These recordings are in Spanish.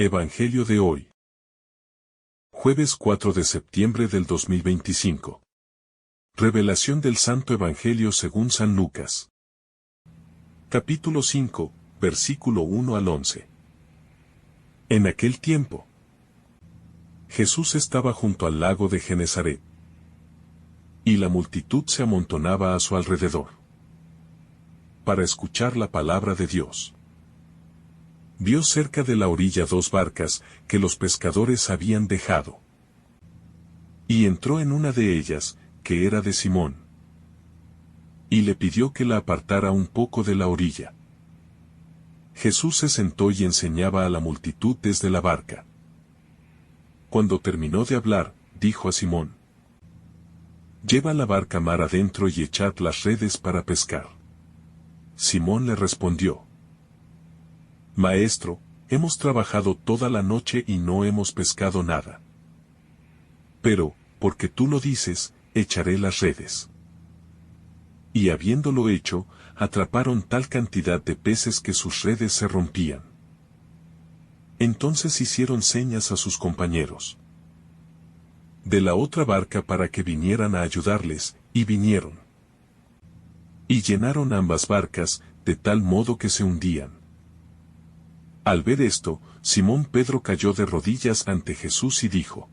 Evangelio de hoy. Jueves 4 de septiembre del 2025. Revelación del Santo Evangelio según San Lucas. Capítulo 5, versículo 1 al 11. En aquel tiempo, Jesús estaba junto al lago de Genesaret, y la multitud se amontonaba a su alrededor, para escuchar la palabra de Dios. Vio cerca de la orilla dos barcas que los pescadores habían dejado. Y entró en una de ellas, que era de Simón. Y le pidió que la apartara un poco de la orilla. Jesús se sentó y enseñaba a la multitud desde la barca. Cuando terminó de hablar, dijo a Simón: «Lleva la barca mar adentro y echad las redes para pescar». Simón le respondió: «Maestro, hemos trabajado toda la noche y no hemos pescado nada. Pero, porque tú lo dices, echaré las redes». Y habiéndolo hecho, atraparon tal cantidad de peces que sus redes se rompían. Entonces hicieron señas a sus compañeros de la otra barca para que vinieran a ayudarles, y vinieron. Y llenaron ambas barcas, de tal modo que se hundían. Al ver esto, Simón Pedro cayó de rodillas ante Jesús y dijo: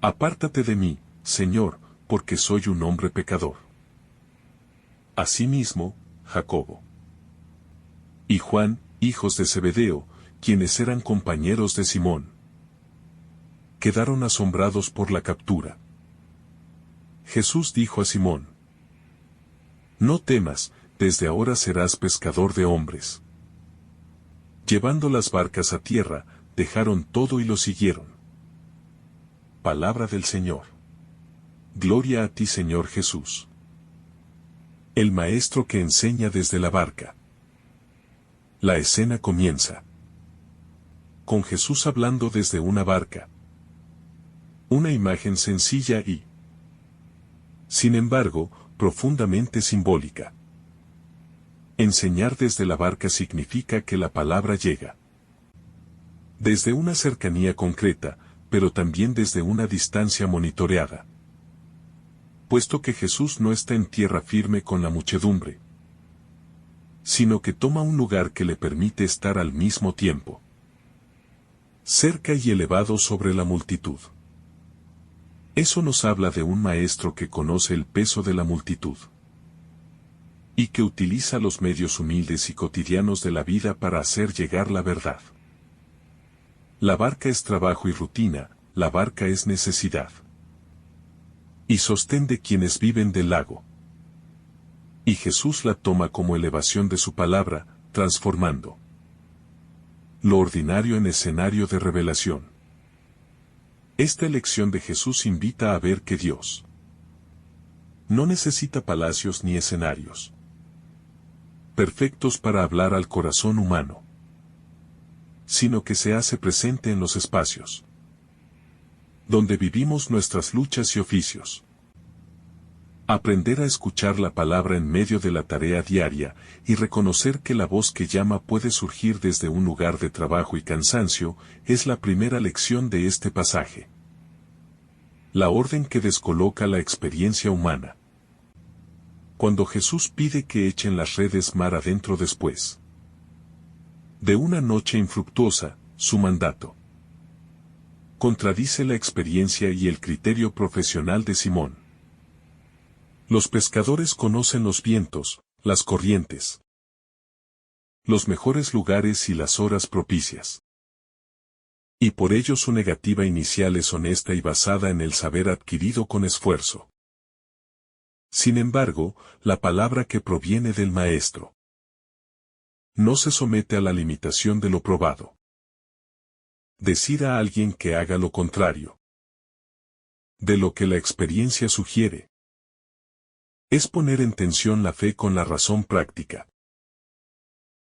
«Apártate de mí, Señor, porque soy un hombre pecador». Asimismo, Jacobo y Juan, hijos de Zebedeo, quienes eran compañeros de Simón, quedaron asombrados por la captura. Jesús dijo a Simón: «No temas, desde ahora serás pescador de hombres». Llevando las barcas a tierra, dejaron todo y lo siguieron. Palabra del Señor. Gloria a ti, Señor Jesús. El maestro que enseña desde la barca. La escena comienza con Jesús hablando desde una barca. Una imagen sencilla y, sin embargo, profundamente simbólica. Enseñar desde la barca significa que la palabra llega desde una cercanía concreta, pero también desde una distancia monitoreada. Puesto que Jesús no está en tierra firme con la muchedumbre, sino que toma un lugar que le permite estar al mismo tiempo cerca y elevado sobre la multitud. Eso nos habla de un maestro que conoce el peso de la multitud y que utiliza los medios humildes y cotidianos de la vida para hacer llegar la verdad. La barca es trabajo y rutina, la barca es necesidad y sostén de quienes viven del lago. Y Jesús la toma como elevación de su palabra, transformando lo ordinario en escenario de revelación. Esta elección de Jesús invita a ver que Dios no necesita palacios ni escenarios perfectos para hablar al corazón humano, sino que se hace presente en los espacios donde vivimos nuestras luchas y oficios. Aprender a escuchar la palabra en medio de la tarea diaria y reconocer que la voz que llama puede surgir desde un lugar de trabajo y cansancio, es la primera lección de este pasaje. La orden que descoloca la experiencia humana. Cuando Jesús pide que echen las redes mar adentro después de una noche infructuosa, su mandato contradice la experiencia y el criterio profesional de Simón. Los pescadores conocen los vientos, las corrientes, los mejores lugares y las horas propicias. Y por ello su negativa inicial es honesta y basada en el saber adquirido con esfuerzo. Sin embargo, la palabra que proviene del Maestro no se somete a la limitación de lo probado. Decir a alguien que haga lo contrario de lo que la experiencia sugiere es poner en tensión la fe con la razón práctica.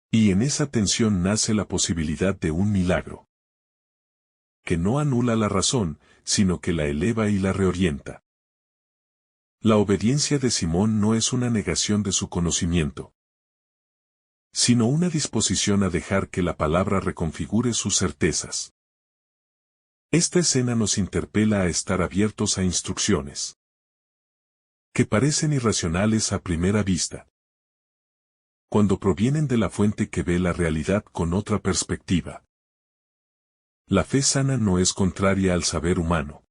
Y en esa tensión nace la posibilidad de un milagro que no anula la razón, sino que la eleva y la reorienta. La obediencia de Simón no es una negación de su conocimiento, sino una disposición a dejar que la palabra reconfigure sus certezas. Esta escena nos interpela a estar abiertos a instrucciones que parecen irracionales a primera vista, cuando provienen de la fuente que ve la realidad con otra perspectiva. La fe sana no es contraria al saber humano,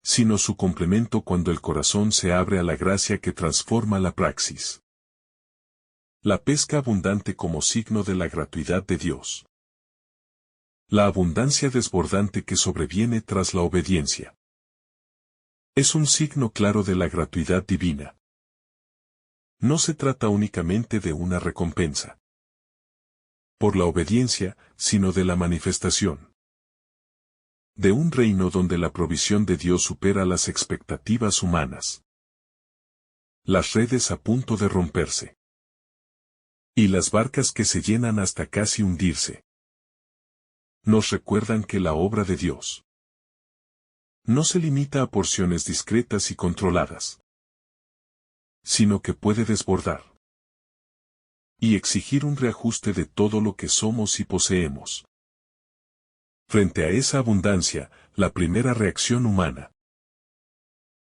sino su complemento cuando el corazón se abre a la gracia que transforma la praxis. La pesca abundante como signo de la gratuidad de Dios. La abundancia desbordante que sobreviene tras la obediencia. Es un signo claro de la gratuidad divina. No se trata únicamente de una recompensa por la obediencia, sino de la manifestación de un reino donde la provisión de Dios supera las expectativas humanas. Las redes a punto de romperse. Y las barcas que se llenan hasta casi hundirse. Nos recuerdan que la obra de Dios no se limita a porciones discretas y controladas, sino que puede desbordar y exigir un reajuste de todo lo que somos y poseemos. Frente a esa abundancia, la primera reacción humana,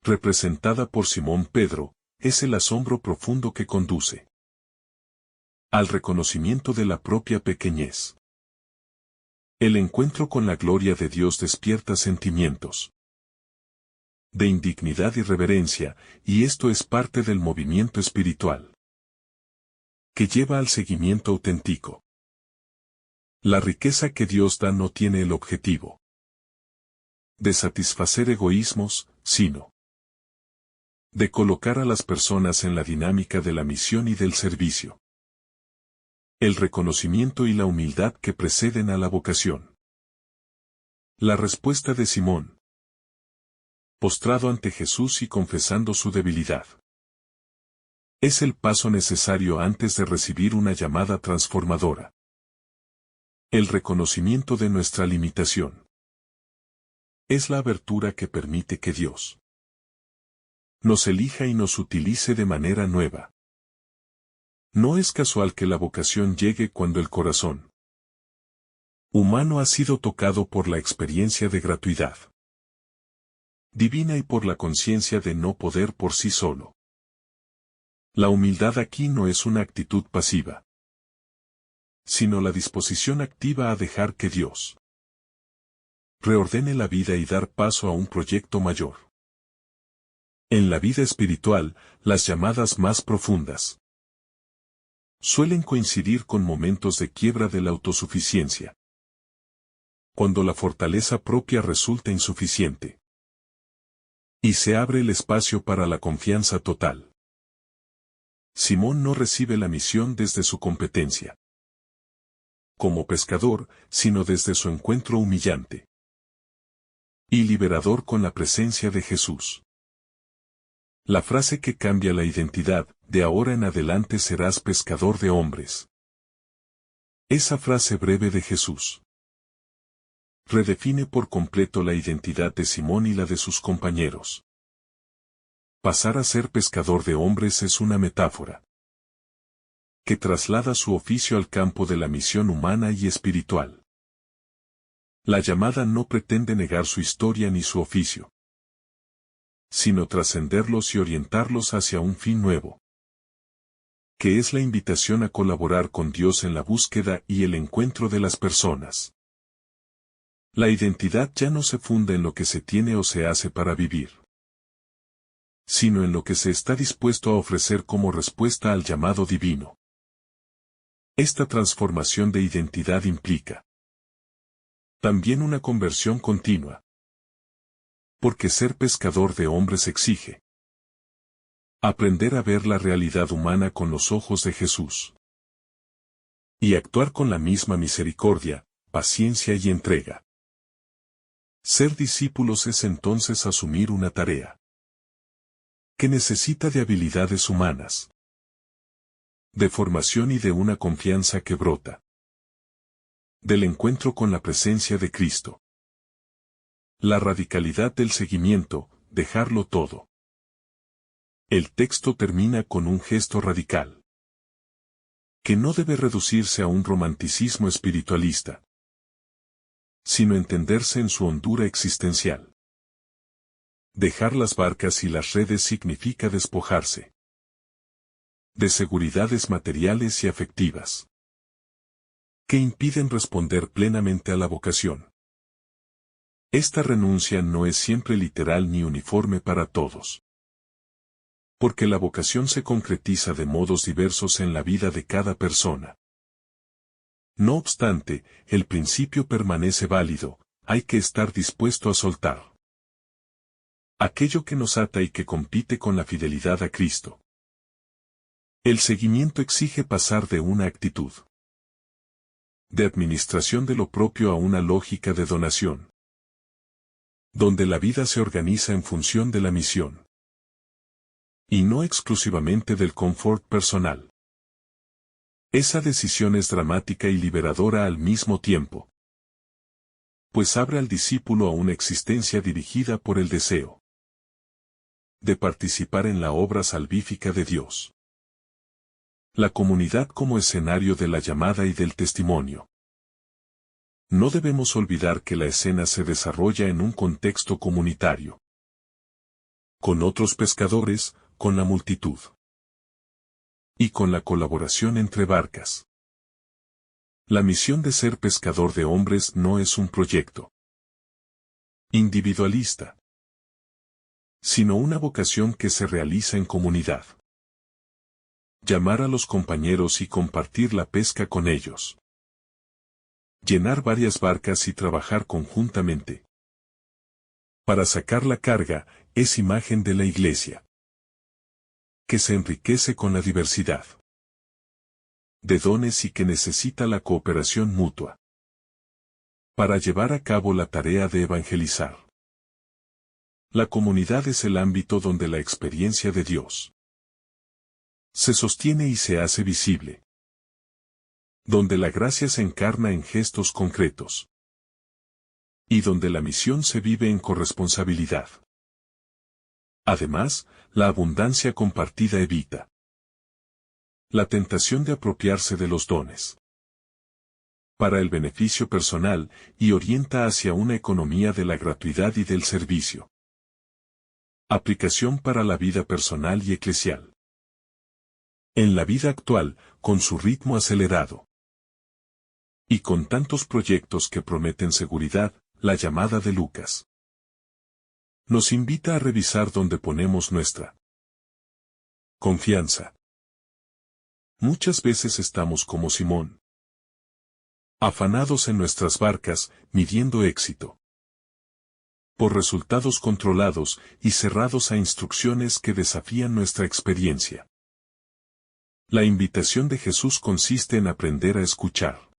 representada por Simón Pedro, es el asombro profundo que conduce al reconocimiento de la propia pequeñez. El encuentro con la gloria de Dios despierta sentimientos de indignidad y reverencia, y esto es parte del movimiento espiritual que lleva al seguimiento auténtico. La riqueza que Dios da no tiene el objetivo de satisfacer egoísmos, sino de colocar a las personas en la dinámica de la misión y del servicio. El reconocimiento y la humildad que preceden a la vocación. La respuesta de Simón, postrado ante Jesús y confesando su debilidad, es el paso necesario antes de recibir una llamada transformadora. El reconocimiento de nuestra limitación es la abertura que permite que Dios nos elija y nos utilice de manera nueva. No es casual que la vocación llegue cuando el corazón humano ha sido tocado por la experiencia de gratuidad divina y por la conciencia de no poder por sí solo. La humildad aquí no es una actitud pasiva, sino la disposición activa a dejar que Dios reordene la vida y dar paso a un proyecto mayor. En la vida espiritual, las llamadas más profundas suelen coincidir con momentos de quiebra de la autosuficiencia, cuando la fortaleza propia resulta insuficiente y se abre el espacio para la confianza total. Simón no recibe la misión desde su competencia como pescador, sino desde su encuentro humillante y liberador con la presencia de Jesús. La frase que cambia la identidad, de ahora en adelante serás pescador de hombres. Esa frase breve de Jesús redefine por completo la identidad de Simón y la de sus compañeros. Pasar a ser pescador de hombres es una metáfora que traslada su oficio al campo de la misión humana y espiritual. La llamada no pretende negar su historia ni su oficio, sino trascenderlos y orientarlos hacia un fin nuevo, que es la invitación a colaborar con Dios en la búsqueda y el encuentro de las personas. La identidad ya no se funda en lo que se tiene o se hace para vivir, sino en lo que se está dispuesto a ofrecer como respuesta al llamado divino. Esta transformación de identidad implica también una conversión continua, porque ser pescador de hombres exige aprender a ver la realidad humana con los ojos de Jesús y actuar con la misma misericordia, paciencia y entrega. Ser discípulos es entonces asumir una tarea que necesita de habilidades humanas, de formación y de una confianza que brota del encuentro con la presencia de Cristo. La radicalidad del seguimiento, dejarlo todo. El texto termina con un gesto radical que no debe reducirse a un romanticismo espiritualista, sino entenderse en su hondura existencial. Dejar las barcas y las redes significa despojarse de seguridades materiales y afectivas que impiden responder plenamente a la vocación. Esta renuncia no es siempre literal ni uniforme para todos, porque la vocación se concretiza de modos diversos en la vida de cada persona. No obstante, el principio permanece válido, hay que estar dispuesto a soltar aquello que nos ata y que compite con la fidelidad a Cristo. El seguimiento exige pasar de una actitud de administración de lo propio a una lógica de donación, donde la vida se organiza en función de la misión, y no exclusivamente del confort personal. Esa decisión es dramática y liberadora al mismo tiempo, pues abre al discípulo a una existencia dirigida por el deseo de participar en la obra salvífica de Dios. La comunidad como escenario de la llamada y del testimonio. No debemos olvidar que la escena se desarrolla en un contexto comunitario, con otros pescadores, con la multitud y con la colaboración entre barcas. La misión de ser pescador de hombres no es un proyecto individualista, sino una vocación que se realiza en comunidad. Llamar a los compañeros y compartir la pesca con ellos. Llenar varias barcas y trabajar conjuntamente para sacar la carga es imagen de la Iglesia, que se enriquece con la diversidad de dones y que necesita la cooperación mutua para llevar a cabo la tarea de evangelizar. La comunidad es el ámbito donde la experiencia de Dios se sostiene y se hace visible, donde la gracia se encarna en gestos concretos y donde la misión se vive en corresponsabilidad. Además, la abundancia compartida evita la tentación de apropiarse de los dones para el beneficio personal y orienta hacia una economía de la gratuidad y del servicio. Aplicación para la vida personal y eclesial. En la vida actual, con su ritmo acelerado y con tantos proyectos que prometen seguridad, la llamada de Lucas nos invita a revisar dónde ponemos nuestra confianza. Muchas veces estamos como Simón, afanados en nuestras barcas, midiendo éxito por resultados controlados y cerrados a instrucciones que desafían nuestra experiencia. La invitación de Jesús consiste en aprender a escuchar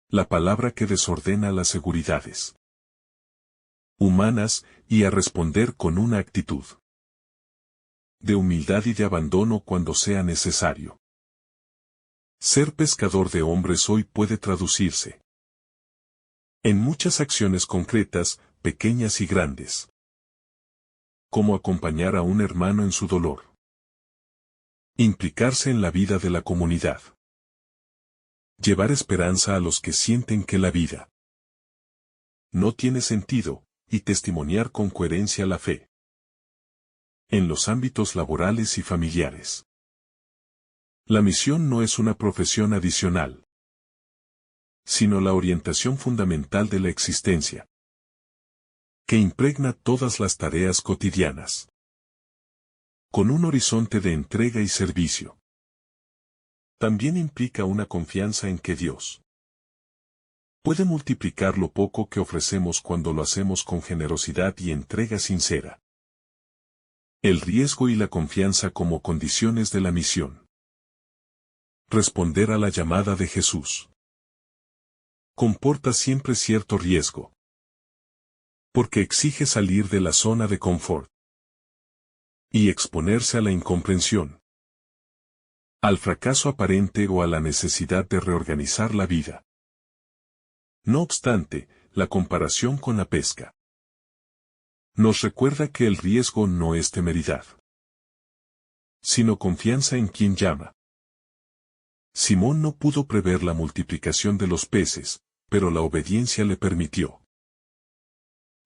la palabra que desordena las seguridades humanas y a responder con una actitud de humildad y de abandono cuando sea necesario. Ser pescador de hombres hoy puede traducirse en muchas acciones concretas, pequeñas y grandes, como acompañar a un hermano en su dolor, implicarse en la vida de la comunidad, llevar esperanza a los que sienten que la vida no tiene sentido, y testimoniar con coherencia la fe en los ámbitos laborales y familiares. La misión no es una profesión adicional, sino la orientación fundamental de la existencia, que impregna todas las tareas cotidianas, con un horizonte de entrega y servicio. También implica una confianza en que Dios puede multiplicar lo poco que ofrecemos cuando lo hacemos con generosidad y entrega sincera. El riesgo y la confianza como condiciones de la misión. Responder a la llamada de Jesús comporta siempre cierto riesgo, porque exige salir de la zona de confort y exponerse a la incomprensión, al fracaso aparente o a la necesidad de reorganizar la vida. No obstante, la comparación con la pesca nos recuerda que el riesgo no es temeridad, sino confianza en quien llama. Simón no pudo prever la multiplicación de los peces, pero la obediencia le permitió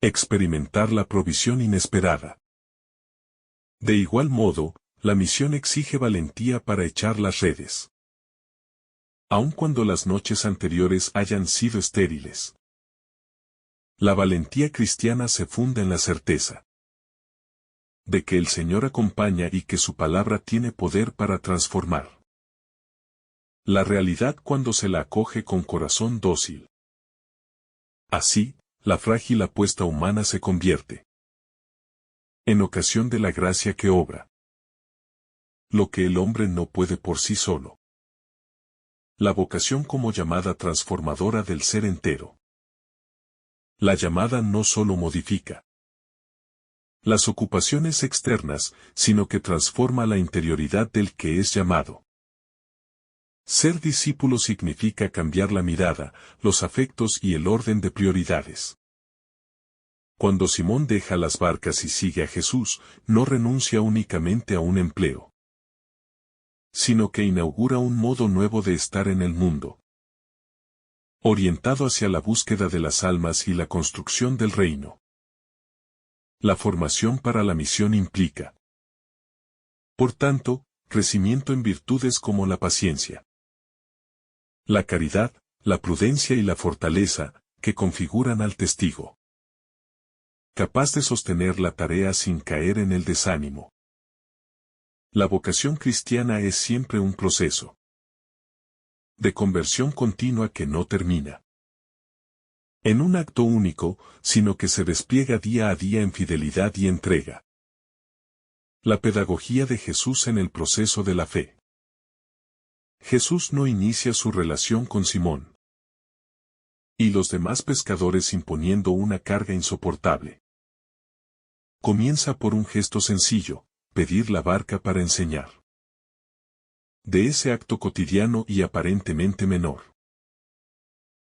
experimentar la provisión inesperada. De igual modo, la misión exige valentía para echar las redes. Aun cuando las noches anteriores hayan sido estériles. La valentía cristiana se funda en la certeza de que el Señor acompaña y que su palabra tiene poder para transformar la realidad cuando se la acoge con corazón dócil. Así, la frágil apuesta humana se convierte en ocasión de la gracia que obra lo que el hombre no puede por sí solo. La vocación como llamada transformadora del ser entero. La llamada no solo modifica las ocupaciones externas, sino que transforma la interioridad del que es llamado. Ser discípulo significa cambiar la mirada, los afectos y el orden de prioridades. Cuando Simón deja las barcas y sigue a Jesús, no renuncia únicamente a un empleo, sino que inaugura un modo nuevo de estar en el mundo, orientado hacia la búsqueda de las almas y la construcción del reino. La formación para la misión implica, por tanto, crecimiento en virtudes como la paciencia, la caridad, la prudencia y la fortaleza, que configuran al testigo capaz de sostener la tarea sin caer en el desánimo. La vocación cristiana es siempre un proceso de conversión continua que no termina en un acto único, sino que se despliega día a día en fidelidad y entrega. La pedagogía de Jesús en el proceso de la fe. Jesús no inicia su relación con Simón y los demás pescadores imponiendo una carga insoportable. Comienza por un gesto sencillo, pedir la barca para enseñar. De ese acto cotidiano y aparentemente menor,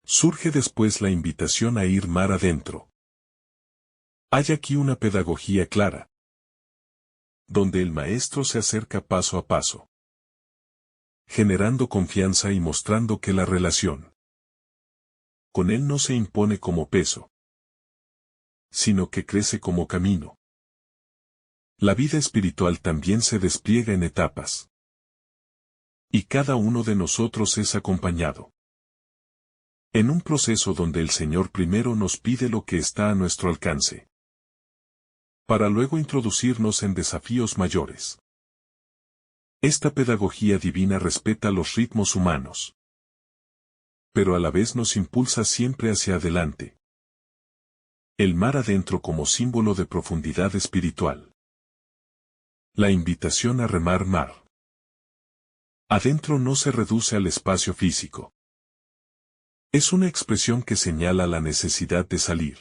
surge después la invitación a ir mar adentro. Hay aquí una pedagogía clara, donde el maestro se acerca paso a paso, generando confianza y mostrando que la relación con él no se impone como peso, sino que crece como camino. La vida espiritual también se despliega en etapas. Y cada uno de nosotros es acompañado en un proceso donde el Señor primero nos pide lo que está a nuestro alcance, para luego introducirnos en desafíos mayores. Esta pedagogía divina respeta los ritmos humanos, pero a la vez nos impulsa siempre hacia adelante. El mar adentro como símbolo de profundidad espiritual. La invitación a remar mar adentro no se reduce al espacio físico. Es una expresión que señala la necesidad de salir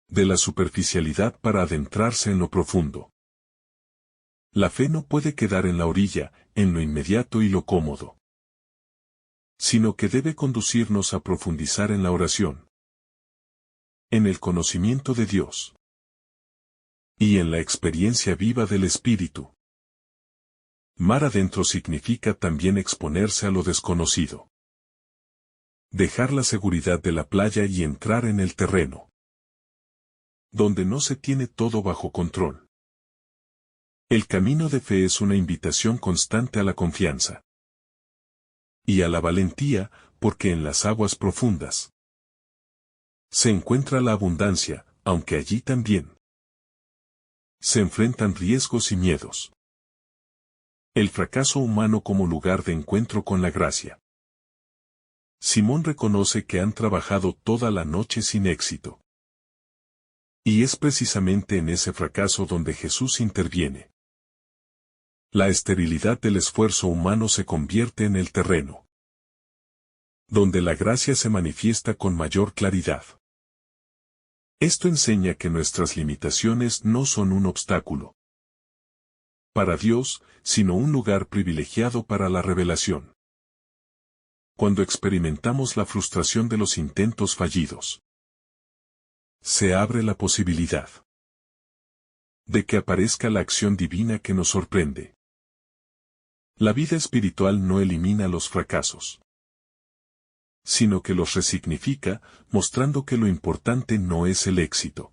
de la superficialidad para adentrarse en lo profundo. La fe no puede quedar en la orilla, en lo inmediato y lo cómodo, sino que debe conducirnos a profundizar en la oración, en el conocimiento de Dios y en la experiencia viva del Espíritu. Mar adentro significa también exponerse a lo desconocido. Dejar la seguridad de la playa y entrar en el terreno, donde no se tiene todo bajo control. El camino de fe es una invitación constante a la confianza y a la valentía, porque en las aguas profundas se encuentra la abundancia, aunque allí también se enfrentan riesgos y miedos. El fracaso humano como lugar de encuentro con la gracia. Simón reconoce que han trabajado toda la noche sin éxito. Y es precisamente en ese fracaso donde Jesús interviene. La esterilidad del esfuerzo humano se convierte en el terreno, donde la gracia se manifiesta con mayor claridad. Esto enseña que nuestras limitaciones no son un obstáculo para Dios, sino un lugar privilegiado para la revelación. Cuando experimentamos la frustración de los intentos fallidos, se abre la posibilidad de que aparezca la acción divina que nos sorprende. La vida espiritual no elimina los fracasos, sino que los resignifica, mostrando que lo importante no es el éxito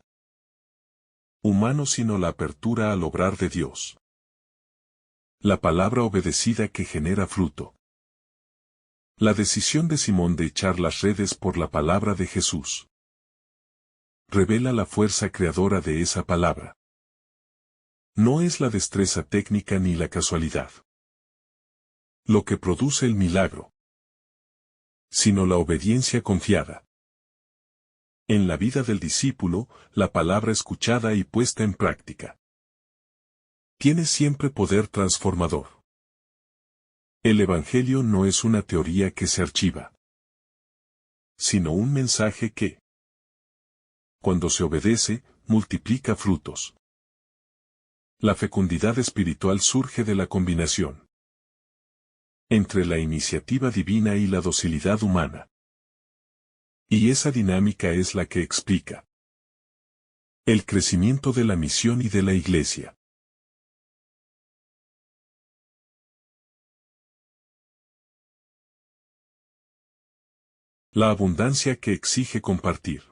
humano sino la apertura al obrar de Dios. La palabra obedecida que genera fruto. La decisión de Simón de echar las redes por la palabra de Jesús revela la fuerza creadora de esa palabra. No es la destreza técnica ni la casualidad lo que produce el milagro, sino la obediencia confiada. En la vida del discípulo, la palabra escuchada y puesta en práctica tiene siempre poder transformador. El Evangelio no es una teoría que se archiva, sino un mensaje que, cuando se obedece, multiplica frutos. La fecundidad espiritual surge de la combinación entre la iniciativa divina y la docilidad humana. Y esa dinámica es la que explica el crecimiento de la misión y de la Iglesia. La abundancia que exige compartir.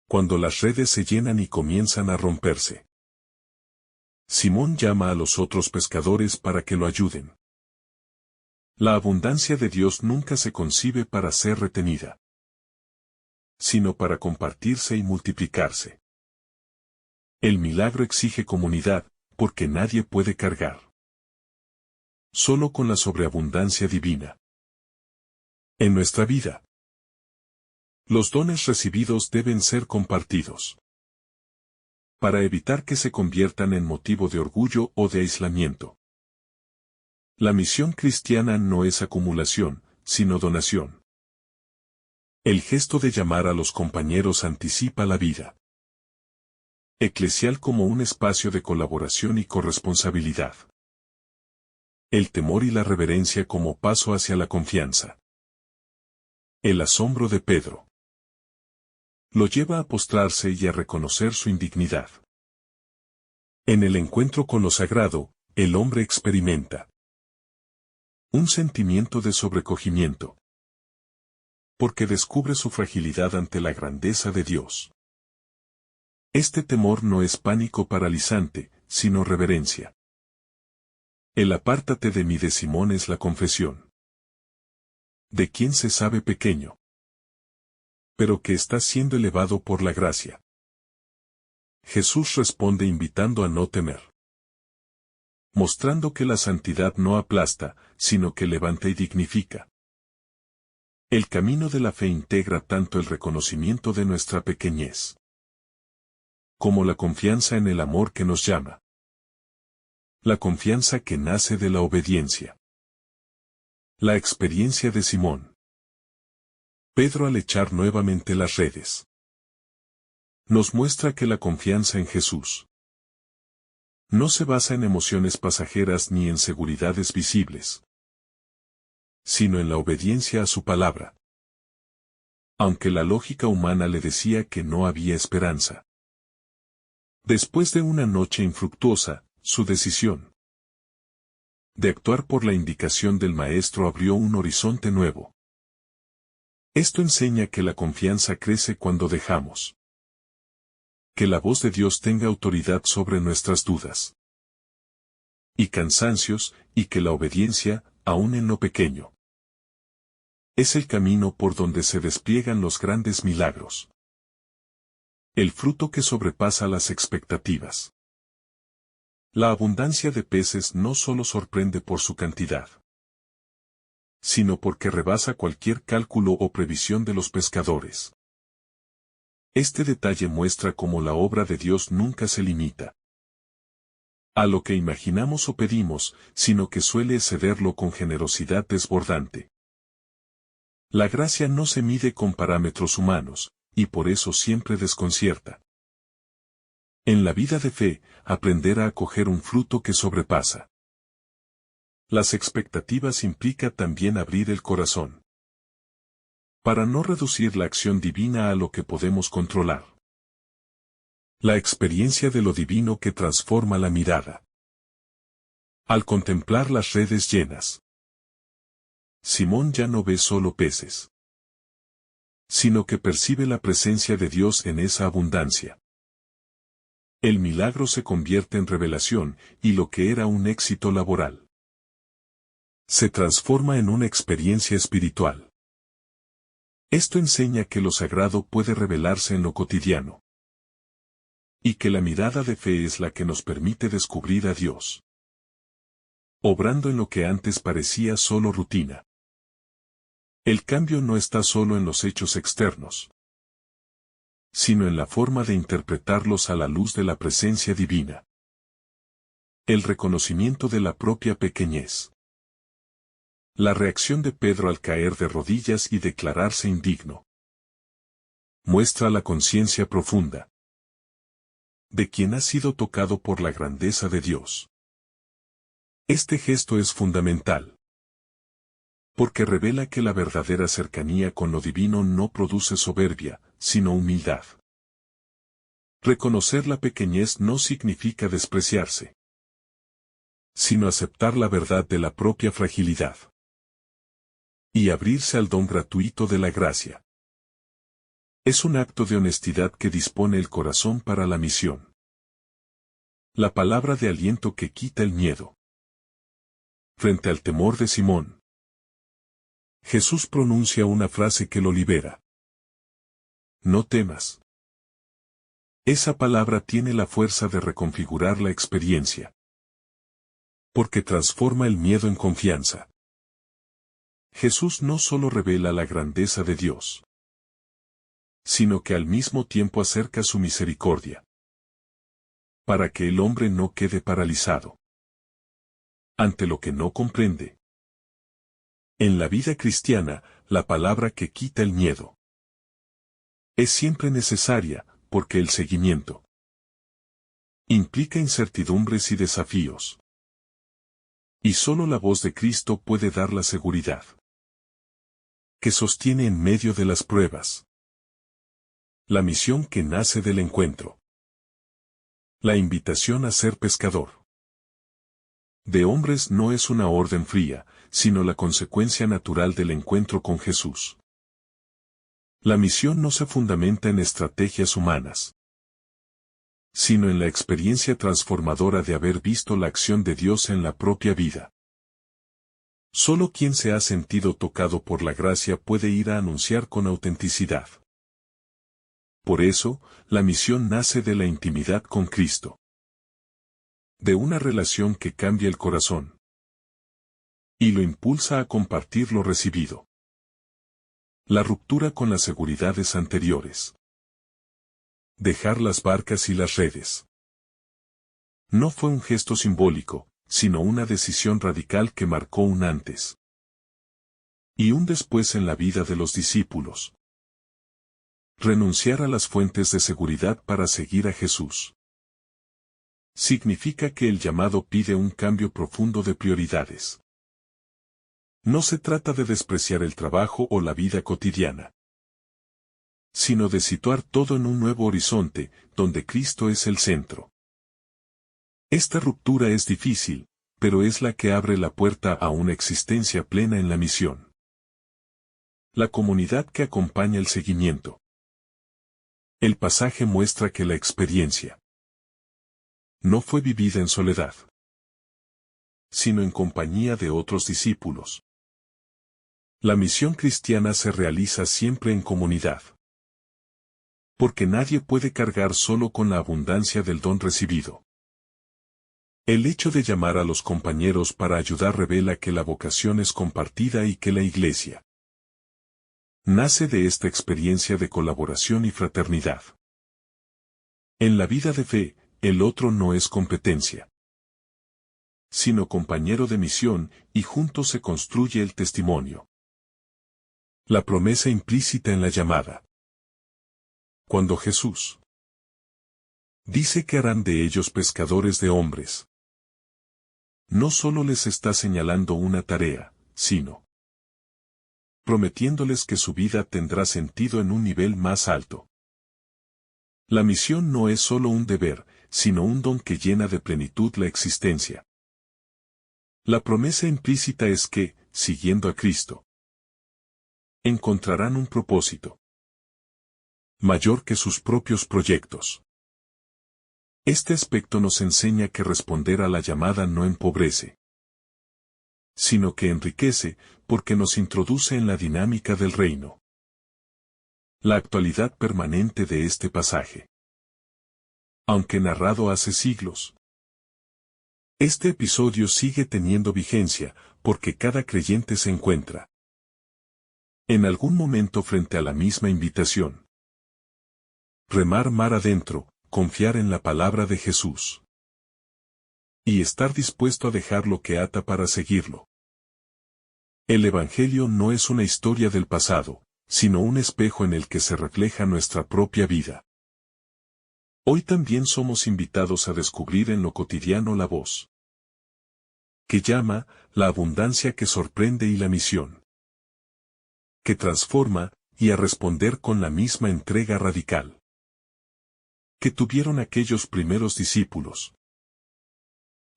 Cuando las redes se llenan y comienzan a romperse, Simón llama a los otros pescadores para que lo ayuden. La abundancia de Dios nunca se concibe para ser retenida, sino para compartirse y multiplicarse. El milagro exige comunidad, porque nadie puede cargar solo con la sobreabundancia divina. En nuestra vida, los dones recibidos deben ser compartidos, para evitar que se conviertan en motivo de orgullo o de aislamiento. La misión cristiana no es acumulación, sino donación. El gesto de llamar a los compañeros anticipa la vida eclesial como un espacio de colaboración y corresponsabilidad. El temor y la reverencia como paso hacia la confianza. El asombro de Pedro lo lleva a postrarse y a reconocer su indignidad. En el encuentro con lo sagrado, el hombre experimenta un sentimiento de sobrecogimiento, porque descubre su fragilidad ante la grandeza de Dios. Este temor no es pánico paralizante, sino reverencia. El apártate de mí de Simón es la confesión de quien se sabe pequeño, pero que está siendo elevado por la gracia. Jesús responde invitando a no temer, mostrando que la santidad no aplasta, sino que levanta y dignifica. El camino de la fe integra tanto el reconocimiento de nuestra pequeñez, como la confianza en el amor que nos llama. La confianza que nace de la obediencia. La experiencia de Simón Pedro al echar nuevamente las redes nos muestra que la confianza en Jesús no se basa en emociones pasajeras ni en seguridades visibles, sino en la obediencia a su palabra. Aunque la lógica humana le decía que no había esperanza. Después de una noche infructuosa, su decisión de actuar por la indicación del Maestro abrió un horizonte nuevo. Esto enseña que la confianza crece cuando dejamos que la voz de Dios tenga autoridad sobre nuestras dudas y cansancios, y que la obediencia, aun en lo pequeño, es el camino por donde se despliegan los grandes milagros. El fruto que sobrepasa las expectativas. La abundancia de peces no solo sorprende por su cantidad, sino porque rebasa cualquier cálculo o previsión de los pescadores. Este detalle muestra cómo la obra de Dios nunca se limita a lo que imaginamos o pedimos, sino que suele excederlo con generosidad desbordante. La gracia no se mide con parámetros humanos, y por eso siempre desconcierta. En la vida de fe, aprender a acoger un fruto que sobrepasa las expectativas implica también abrir el corazón, para no reducir la acción divina a lo que podemos controlar. La experiencia de lo divino que transforma la mirada. Al contemplar las redes llenas, Simón ya no ve solo peces, sino que percibe la presencia de Dios en esa abundancia. El milagro se convierte en revelación, y lo que era un éxito laboral se transforma en una experiencia espiritual. Esto enseña que lo sagrado puede revelarse en lo cotidiano, y que la mirada de fe es la que nos permite descubrir a Dios, obrando en lo que antes parecía solo rutina. El cambio no está solo en los hechos externos, sino en la forma de interpretarlos a la luz de la presencia divina. El reconocimiento de la propia pequeñez. La reacción de Pedro al caer de rodillas y declararse indigno muestra la conciencia profunda de quien ha sido tocado por la grandeza de Dios. Este gesto es fundamental, porque revela que la verdadera cercanía con lo divino no produce soberbia, sino humildad. Reconocer la pequeñez no significa despreciarse, sino aceptar la verdad de la propia fragilidad y abrirse al don gratuito de la gracia. Es un acto de honestidad que dispone el corazón para la misión. La palabra de aliento que quita el miedo. Frente al temor de Simón, Jesús pronuncia una frase que lo libera. No temas. Esa palabra tiene la fuerza de reconfigurar la experiencia, porque transforma el miedo en confianza. Jesús no solo revela la grandeza de Dios, sino que al mismo tiempo acerca su misericordia, para que el hombre no quede paralizado ante lo que no comprende. En la vida cristiana, la palabra que quita el miedo es siempre necesaria, porque el seguimiento implica incertidumbres y desafíos. Y solo la voz de Cristo puede dar la seguridad que sostiene en medio de las pruebas. La misión que nace del encuentro. La invitación a ser pescador de hombres no es una orden fría, sino la consecuencia natural del encuentro con Jesús. La misión no se fundamenta en estrategias humanas, sino en la experiencia transformadora de haber visto la acción de Dios en la propia vida. Solo quien se ha sentido tocado por la gracia puede ir a anunciar con autenticidad. Por eso, la misión nace de la intimidad con Cristo, de una relación que cambia el corazón y lo impulsa a compartir lo recibido. La ruptura con las seguridades anteriores. Dejar las barcas y las redes. No fue un gesto simbólico, sino una decisión radical que marcó un antes y un después en la vida de los discípulos. Renunciar a las fuentes de seguridad para seguir a Jesús significa que el llamado pide un cambio profundo de prioridades. No se trata de despreciar el trabajo o la vida cotidiana, sino de situar todo en un nuevo horizonte, donde Cristo es el centro. Esta ruptura es difícil, pero es la que abre la puerta a una existencia plena en la misión. La comunidad que acompaña el seguimiento. El pasaje muestra que la experiencia no fue vivida en soledad, sino en compañía de otros discípulos. La misión cristiana se realiza siempre en comunidad, porque nadie puede cargar solo con la abundancia del don recibido. El hecho de llamar a los compañeros para ayudar revela que la vocación es compartida y que la Iglesia nace de esta experiencia de colaboración y fraternidad. En la vida de fe, el otro no es competencia, sino compañero de misión, y juntos se construye el testimonio. La promesa implícita en la llamada. Cuando Jesús dice que harán de ellos pescadores de hombres, no solo les está señalando una tarea, sino prometiéndoles que su vida tendrá sentido en un nivel más alto. La misión no es solo un deber, sino un don que llena de plenitud la existencia. La promesa implícita es que, siguiendo a Cristo, encontrarán un propósito mayor que sus propios proyectos. Este aspecto nos enseña que responder a la llamada no empobrece, sino que enriquece, porque nos introduce en la dinámica del reino. La actualidad permanente de este pasaje. Aunque narrado hace siglos, este episodio sigue teniendo vigencia, porque cada creyente se encuentra en algún momento frente a la misma invitación. Remar mar adentro, confiar en la palabra de Jesús. Y estar dispuesto a dejar lo que ata para seguirlo. El Evangelio no es una historia del pasado, sino un espejo en el que se refleja nuestra propia vida. Hoy también somos invitados a descubrir en lo cotidiano la voz que llama, la abundancia que sorprende y la misión que transforma, y a responder con la misma entrega radical que tuvieron aquellos primeros discípulos.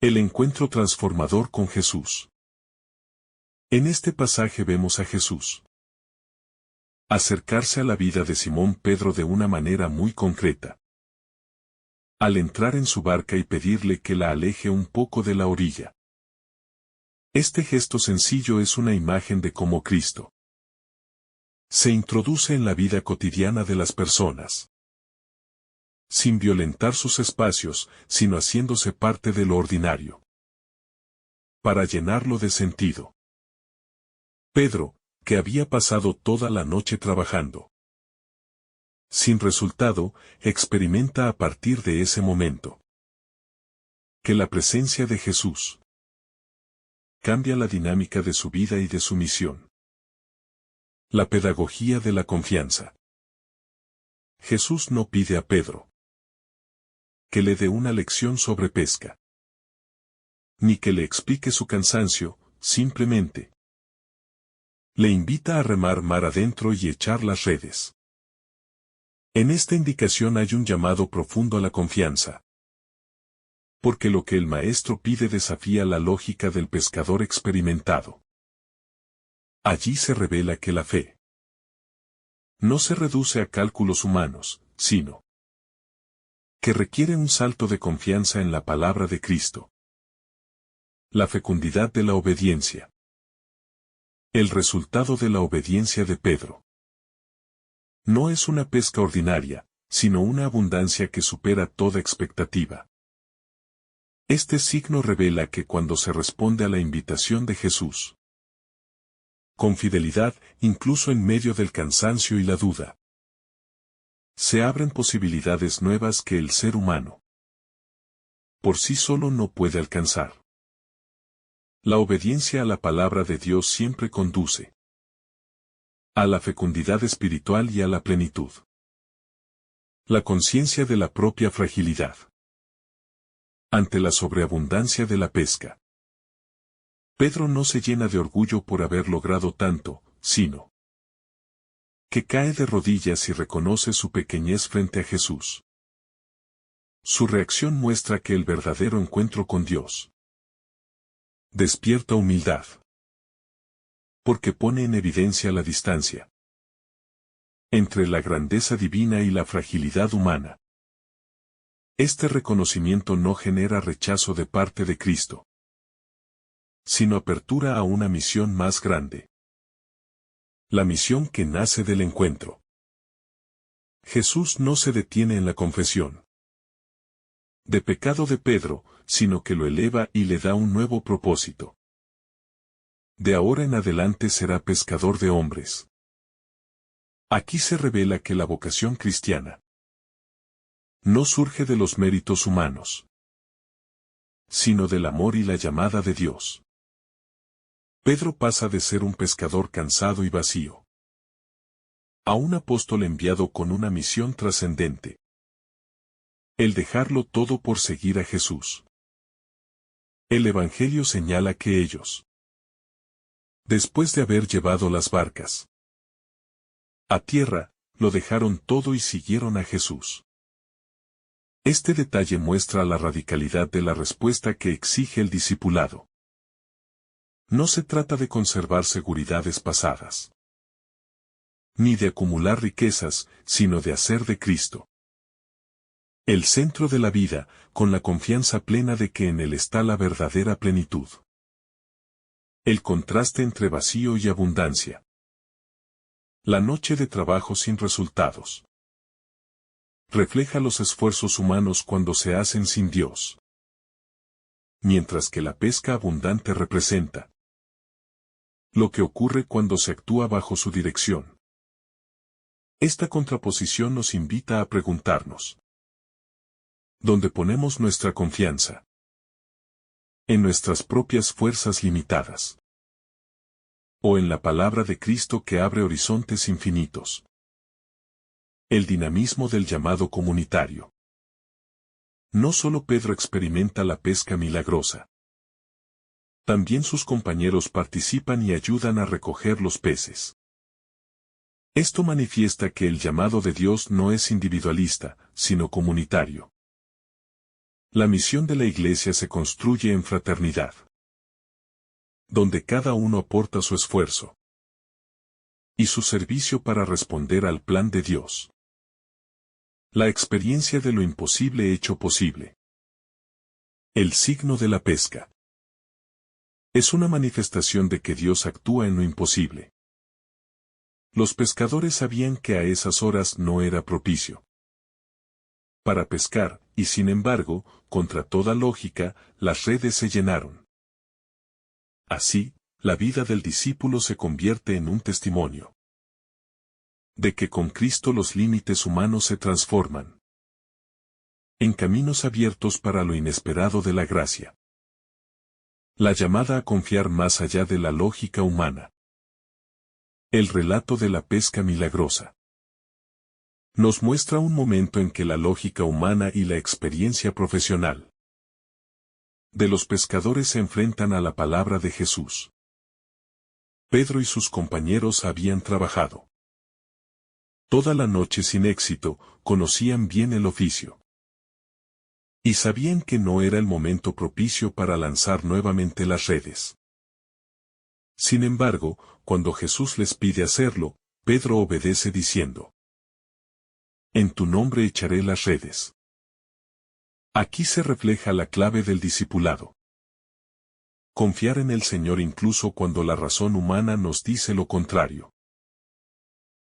El encuentro transformador con Jesús. En este pasaje vemos a Jesús acercarse a la vida de Simón Pedro de una manera muy concreta. Al entrar en su barca y pedirle que la aleje un poco de la orilla. Este gesto sencillo es una imagen de cómo Cristo se introduce en la vida cotidiana de las personas, sin violentar sus espacios, sino haciéndose parte de lo ordinario, para llenarlo de sentido. Pedro, que había pasado toda la noche trabajando sin resultado, experimenta a partir de ese momento que la presencia de Jesús cambia la dinámica de su vida y de su misión. La pedagogía de la confianza. Jesús no pide a Pedro que le dé una lección sobre pesca, ni que le explique su cansancio, simplemente le invita a remar mar adentro y echar las redes. En esta indicación hay un llamado profundo a la confianza. Porque lo que el maestro pide desafía la lógica del pescador experimentado. Allí se revela que la fe no se reduce a cálculos humanos, sino que requiere un salto de confianza en la palabra de Cristo. La fecundidad de la obediencia. El resultado de la obediencia de Pedro no es una pesca ordinaria, sino una abundancia que supera toda expectativa. Este signo revela que cuando se responde a la invitación de Jesús, con fidelidad, incluso en medio del cansancio y la duda, se abren posibilidades nuevas que el ser humano por sí solo no puede alcanzar. La obediencia a la palabra de Dios siempre conduce a la fecundidad espiritual y a la plenitud. La conciencia de la propia fragilidad ante la sobreabundancia de la pesca. Pedro no se llena de orgullo por haber logrado tanto, sino que cae de rodillas y reconoce su pequeñez frente a Jesús. Su reacción muestra que el verdadero encuentro con Dios despierta humildad, porque pone en evidencia la distancia entre la grandeza divina y la fragilidad humana. Este reconocimiento no genera rechazo de parte de Cristo, sino apertura a una misión más grande. La misión que nace del encuentro. Jesús no se detiene en la confesión de pecado de Pedro, sino que lo eleva y le da un nuevo propósito. De ahora en adelante será pescador de hombres. Aquí se revela que la vocación cristiana no surge de los méritos humanos, sino del amor y la llamada de Dios. Pedro pasa de ser un pescador cansado y vacío a un apóstol enviado con una misión trascendente. El dejarlo todo por seguir a Jesús. El Evangelio señala que ellos, después de haber llevado las barcas a tierra, lo dejaron todo y siguieron a Jesús. Este detalle muestra la radicalidad de la respuesta que exige el discipulado. No se trata de conservar seguridades pasadas, ni de acumular riquezas, sino de hacer de Cristo el centro de la vida, con la confianza plena de que en Él está la verdadera plenitud. El contraste entre vacío y abundancia. La noche de trabajo sin resultados refleja los esfuerzos humanos cuando se hacen sin Dios, mientras que la pesca abundante representa lo que ocurre cuando se actúa bajo su dirección. Esta contraposición nos invita a preguntarnos: ¿dónde ponemos nuestra confianza? ¿En nuestras propias fuerzas limitadas? ¿O en la palabra de Cristo que abre horizontes infinitos? El dinamismo del llamado comunitario. No solo Pedro experimenta la pesca milagrosa. También sus compañeros participan y ayudan a recoger los peces. Esto manifiesta que el llamado de Dios no es individualista, sino comunitario. La misión de la Iglesia se construye en fraternidad, donde cada uno aporta su esfuerzo y su servicio para responder al plan de Dios. La experiencia de lo imposible hecho posible. El signo de la pesca. Es una manifestación de que Dios actúa en lo imposible. Los pescadores sabían que a esas horas no era propicio para pescar, y sin embargo, contra toda lógica, las redes se llenaron. Así, la vida del discípulo se convierte en un testimonio de que con Cristo los límites humanos se transforman en caminos abiertos para lo inesperado de la gracia. La llamada a confiar más allá de la lógica humana. El relato de la pesca milagrosa nos muestra un momento en que la lógica humana y la experiencia profesional de los pescadores se enfrentan a la palabra de Jesús. Pedro y sus compañeros habían trabajado toda la noche sin éxito, conocían bien el oficio y sabían que no era el momento propicio para lanzar nuevamente las redes. Sin embargo, cuando Jesús les pide hacerlo, Pedro obedece diciendo: en tu nombre echaré las redes. Aquí se refleja la clave del discipulado. Confiar en el Señor incluso cuando la razón humana nos dice lo contrario.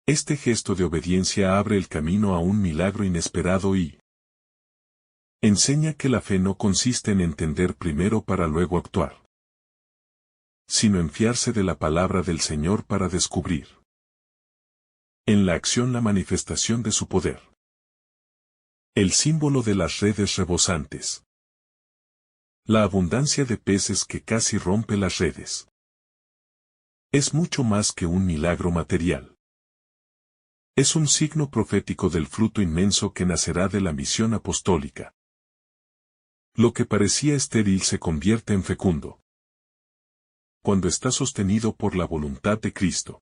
Este gesto de obediencia abre el camino a un milagro inesperado y enseña que la fe no consiste en entender primero para luego actuar, sino en fiarse de la palabra del Señor para descubrir en la acción la manifestación de su poder. El símbolo de las redes rebosantes. La abundancia de peces que casi rompe las redes es mucho más que un milagro material. Es un signo profético del fruto inmenso que nacerá de la misión apostólica. Lo que parecía estéril se convierte en fecundo cuando está sostenido por la voluntad de Cristo.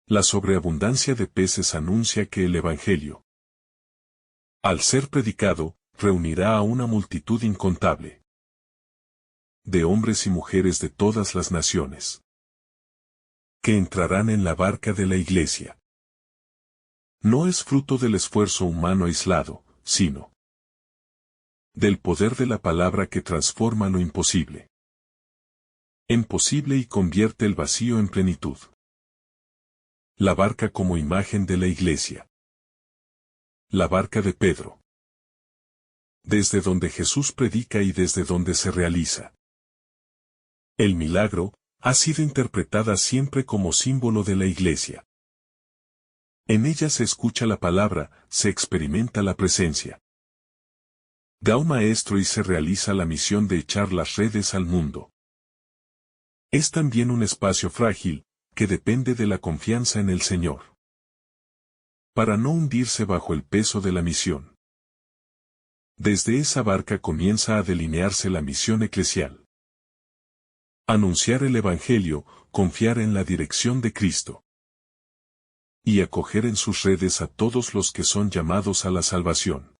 La sobreabundancia de peces anuncia que el Evangelio, al ser predicado, reunirá a una multitud incontable de hombres y mujeres de todas las naciones, que entrarán en la barca de la Iglesia. No es fruto del esfuerzo humano aislado, sino del poder de la palabra que transforma lo imposible en posible y convierte el vacío en plenitud. La barca como imagen de la Iglesia. La barca de Pedro. Desde donde Jesús predica y desde donde se realiza el milagro, ha sido interpretada siempre como símbolo de la Iglesia. En ella se escucha la palabra, se experimenta la presencia de un maestro y se realiza la misión de echar las redes al mundo. Es también un espacio frágil, que depende de la confianza en el Señor, para no hundirse bajo el peso de la misión. Desde esa barca comienza a delinearse la misión eclesial. Anunciar el Evangelio, confiar en la dirección de Cristo y acoger en sus redes a todos los que son llamados a la salvación.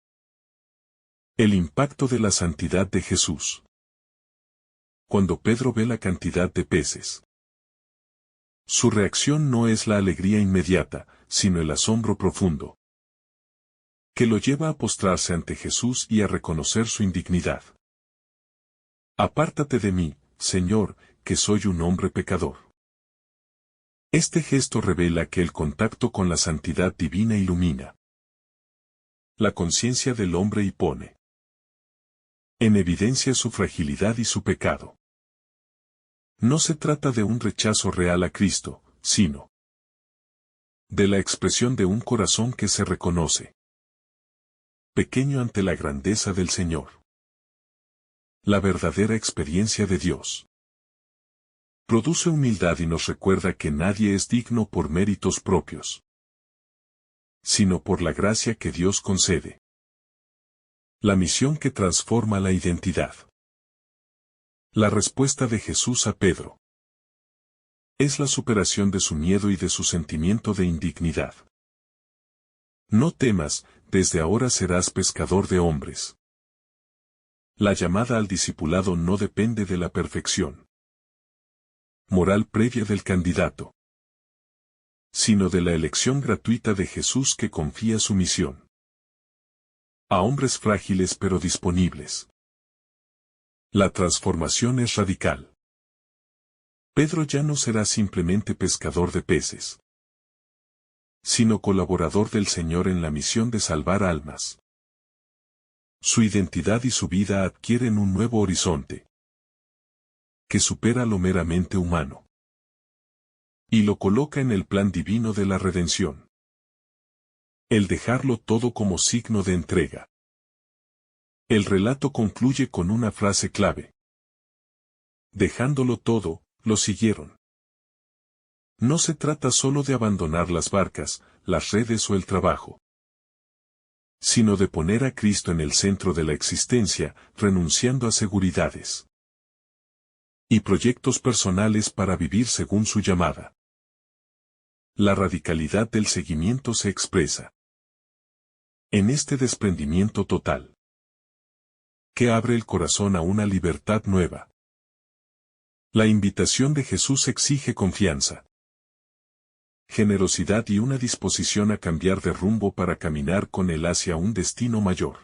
El impacto de la santidad de Jesús. Cuando Pedro ve la cantidad de peces, su reacción no es la alegría inmediata, sino el asombro profundo, que lo lleva a postrarse ante Jesús y a reconocer su indignidad. Apártate de mí, Señor, que soy un hombre pecador. Este gesto revela que el contacto con la santidad divina ilumina la conciencia del hombre y pone en evidencia su fragilidad y su pecado. No se trata de un rechazo real a Cristo, sino de la expresión de un corazón que se reconoce pequeño ante la grandeza del Señor. La verdadera experiencia de Dios produce humildad y nos recuerda que nadie es digno por méritos propios, sino por la gracia que Dios concede. La misión que transforma la identidad. La respuesta de Jesús a Pedro es la superación de su miedo y de su sentimiento de indignidad. No temas, desde ahora serás pescador de hombres. La llamada al discipulado no depende de la perfección moral previa del candidato, sino de la elección gratuita de Jesús que confía su misión a hombres frágiles pero disponibles. La transformación es radical. Pedro ya no será simplemente pescador de peces, sino colaborador del Señor en la misión de salvar almas. Su identidad y su vida adquieren un nuevo horizonte que supera lo meramente humano y lo coloca en el plan divino de la redención. El dejarlo todo como signo de entrega. El relato concluye con una frase clave. Dejándolo todo, lo siguieron. No se trata solo de abandonar las barcas, las redes o el trabajo, sino de poner a Cristo en el centro de la existencia, renunciando a seguridades y proyectos personales para vivir según su llamada. La radicalidad del seguimiento se expresa en este desprendimiento total, que abre el corazón a una libertad nueva. La invitación de Jesús exige confianza, generosidad y una disposición a cambiar de rumbo para caminar con Él hacia un destino mayor.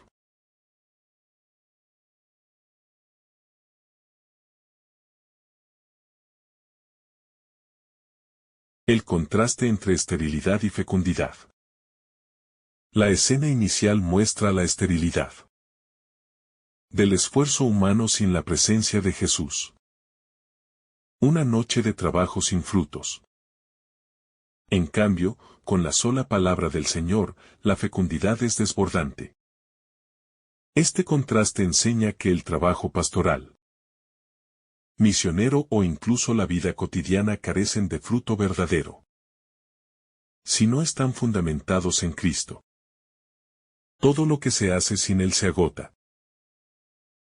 El contraste entre esterilidad y fecundidad. La escena inicial muestra la esterilidad del esfuerzo humano sin la presencia de Jesús. Una noche de trabajo sin frutos. En cambio, con la sola palabra del Señor, la fecundidad es desbordante. Este contraste enseña que el trabajo pastoral, misionero o incluso la vida cotidiana carecen de fruto verdadero si no están fundamentados en Cristo. Todo lo que se hace sin Él se agota.